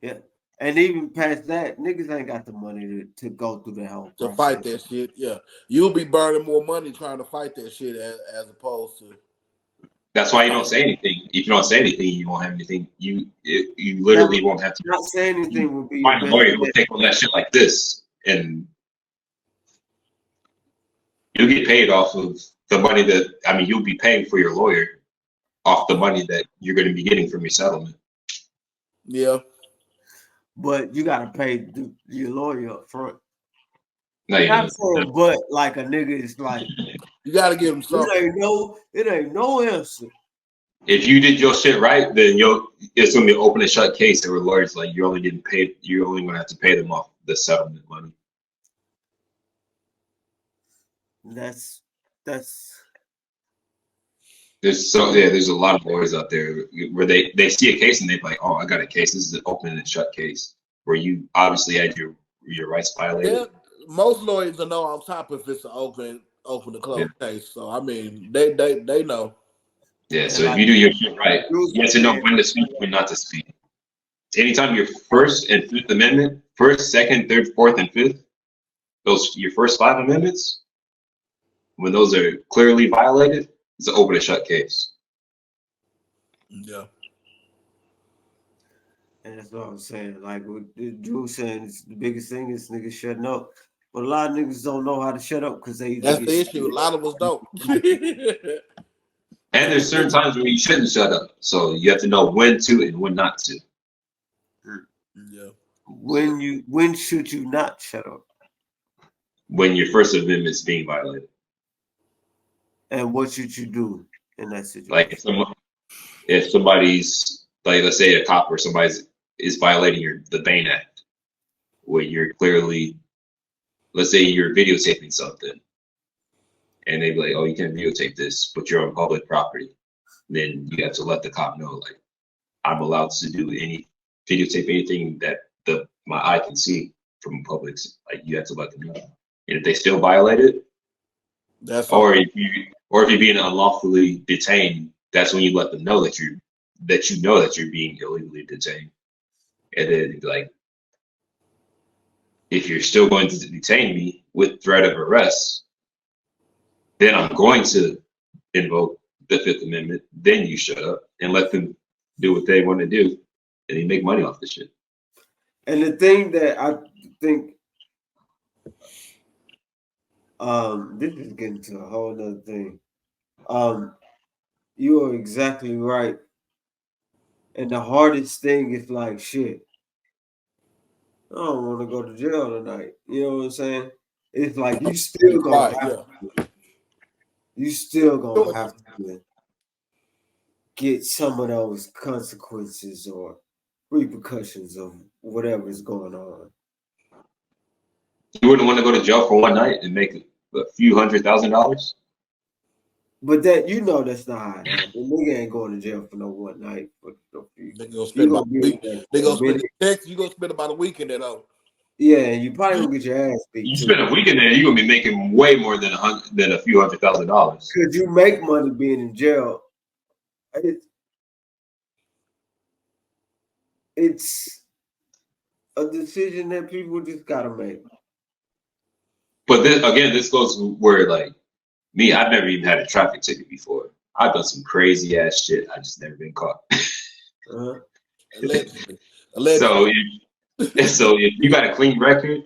Yeah. And even past that, niggas ain't got the money to go through the whole To process. fight that shit, yeah. You'll be burning more money trying to fight that shit as opposed to. That's why you don't say anything. If you don't say anything, you won't have anything. You literally won't have to. Not saying anything would be Find a lawyer who will take on that shit like this, and you'll get paid off of the money that, I mean, you'll be paying for your lawyer off the money that you're going to be getting from your settlement. Yeah. But you gotta pay your lawyer up front. No, you Not don't. saying, but like a nigga is like, You gotta give them something. it ain't no answer. If you did your shit right, then it's gonna be an open and shut case. Where lawyers like you're only getting paid. You're only gonna have to pay them off the settlement money. That's There's a lot of lawyers out there where they see a case and they're like, oh, I got a case. This is an open and shut case where you obviously had your rights violated. Yeah, most lawyers will know on top if it's an open to close case. So I mean, they know. Yeah. So if you do your shit right, you have to know when to speak, when not to speak. Anytime your First and Fifth Amendment, First, Second, Third, Fourth, and Fifth, your first 5 amendments, when those are clearly violated, it's an open and shut case. Yeah. And that's what I'm saying. Like what Drew saying, it's the biggest thing is niggas shutting up. But a lot of niggas don't know how to shut up because they. That's the issue. A lot of us don't. And there's certain times when you shouldn't shut up. So you have to know when to and when not to. Yeah. When should you not shut up? When your First Amendment is being violated. And what should you do in that situation? Like if somebody's like, let's say a cop or somebody is violating the Bain Act, where you're clearly, let's say you're videotaping something, and they be like, oh, you can't videotape this, but you're on public property. Then you have to let the cop know, like, I'm allowed to videotape anything that my eye can see from public. Like, you have to let them know. And if they still violate it, or if you're being unlawfully detained, that's when you let them know that you know that you're being illegally detained. And then, like, if you're still going to detain me with threat of arrest, then I'm going to invoke the Fifth Amendment. Then you shut up and let them do what they want to do, and they make money off the shit. And the thing that I think, this is getting to a whole other thing. You are exactly right. And the hardest thing is like, shit, I don't want to go to jail tonight. You know what I'm saying? It's like you still gonna have to get some of those consequences or repercussions of whatever is going on. You wouldn't want to go to jail for one night and make a few $100,000? But that that's not how it happens. The nigga ain't going to jail for no one night. They gonna spend about a week. They gonna spend you gonna spend about a week in that though. Yeah, you probably gonna get your ass beat You too. spend a week in there, you're gonna be making way more than a few $100,000. Could you make money being in jail? It's a decision that people just gotta make. But this goes where like me, I've never even had a traffic ticket before. I've done some crazy ass shit. I just never been caught. Allegedly. So if you got a clean record,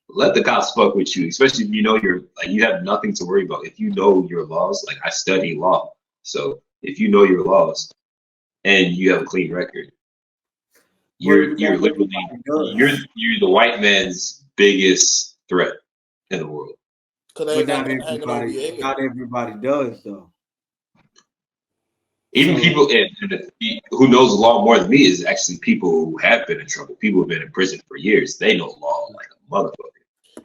let the cops fuck with you, especially if you know you have nothing to worry about. If you know your laws, like I study law, so if you know your laws and you have a clean record, you're literally you're the white man's biggest threat in the world. But not everybody does though. Even people who knows the law more than me is actually people who have been in trouble. People who have been in prison for years. They know law like a motherfucker.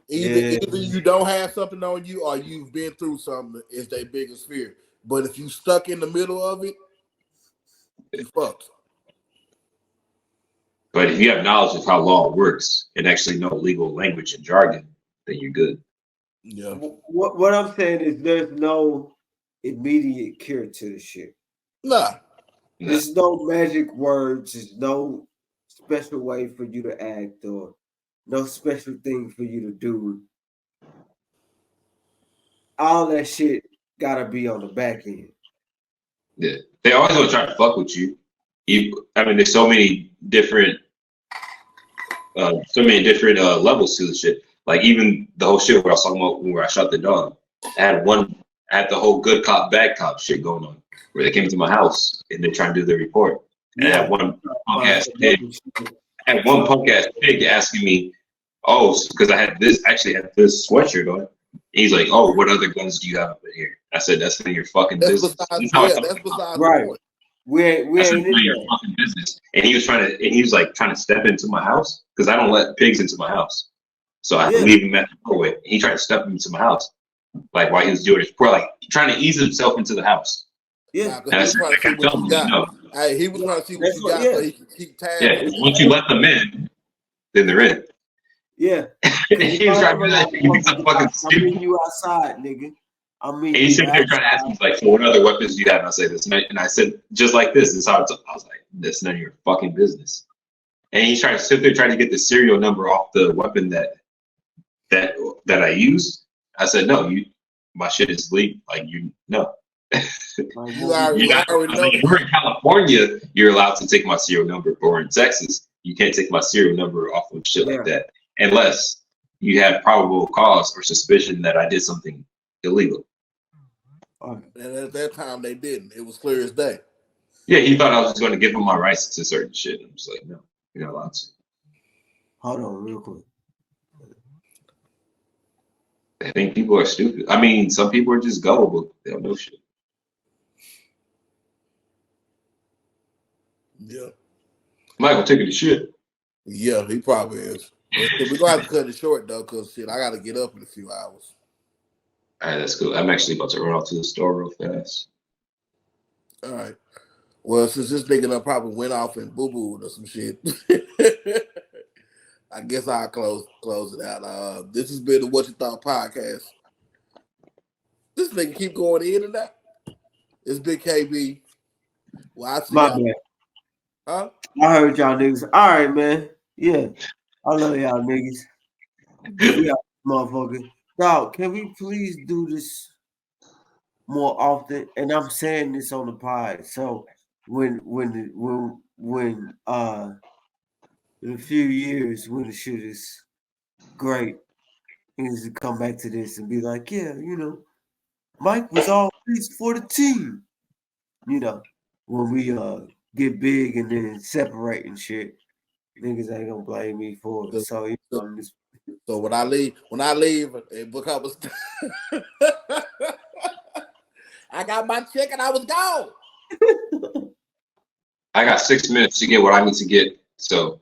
Either you don't have something on you or you've been through something is their biggest fear. But if you stuck in the middle of it, you fucked. But if you have knowledge of how law works and actually know legal language and jargon, then you're good. Yeah. What I'm saying is there's no immediate cure to the shit. Nah. There's no magic words. There's no special way for you to act or no special thing for you to do. All that shit gotta be on the back end. Yeah, they always gonna try to fuck with you. There's so many different levels to the shit. Like even the whole shit where I was talking about where I shot the dog. I had the whole good cop, bad cop shit going on. Where they came to my house and they're trying to do their report. And I had one punk ass pig asking me, because I had this sweatshirt on. And he's like, oh, what other guns do you have up in here? I said, that's none of your fucking business. That's besides right. That's none of your fucking business. And he was trying to step into my house because I don't let pigs into my house. So I have to leave him at the doorway. He tried to step into my house, like while he was doing his report, like trying to ease himself into the house. Yeah, he was trying to see what you got. He was trying to see what you got so he could keep tabs. Yeah, once you let them in, then they're in. Yeah. He was trying to do that. He thinks I'm fucking stupid. I mean you outside, nigga. And he's sitting there trying to ask me, like, so what other weapons do you have? And I say this. And I said, just like this. This is how I was like, that's none of your fucking business. And he's trying to sit there trying to get the serial number off the weapon that I use. I said, no, my shit is legal. Like, no. We're in California, you're allowed to take my serial number, but we're in Texas, you can't take my serial number off of shit like that unless you have probable cause or suspicion that I did something illegal. And at that time, they didn't. It was clear as day. Yeah, he thought I was just going to give him my rights to certain shit. I'm just like, no, you're not allowed to. Hold on, real quick. I think people are stupid. I mean, some people are just gullible. They don't know shit. Yeah. Michael taking the shit. Yeah, he probably is. We're going to have to cut it short, though, because shit, I got to get up in a few hours. All right, that's cool. I'm actually about to run off to the store real fast. All right. Well, since this nigga done probably went off and boo-booed or some shit, I guess I'll close it out. This has been the What You Thought podcast. This nigga keep going in and out. It's Big KB. Well, I see my y'all. bad. Huh? I heard y'all niggas. All right, man. Yeah. I love y'all niggas. Yeah, motherfucker. Dog, can we please do this more often? And I'm saying this on the pod. So when in a few years when the shit is great, niggas to come back to this and be like, yeah, you know, Mike was always for the team. You know, when we get big and then separate and shit, niggas ain't gonna blame me for it. So you know, so when I leave, and because I got my check and I was gone. I got 6 minutes to get what I need to get, so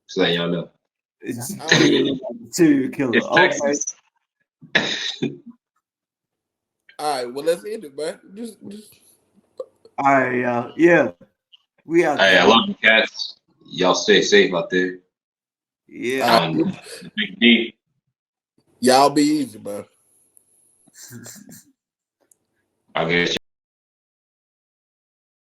just letting y'all know. It's serial killer. It's Texas. All right, well let's end it, man. Just... All right, y'all. Yeah, we out. Hey, I love you cats. Y'all stay safe out there. Yeah. Big D. Y'all be easy, bro. I guess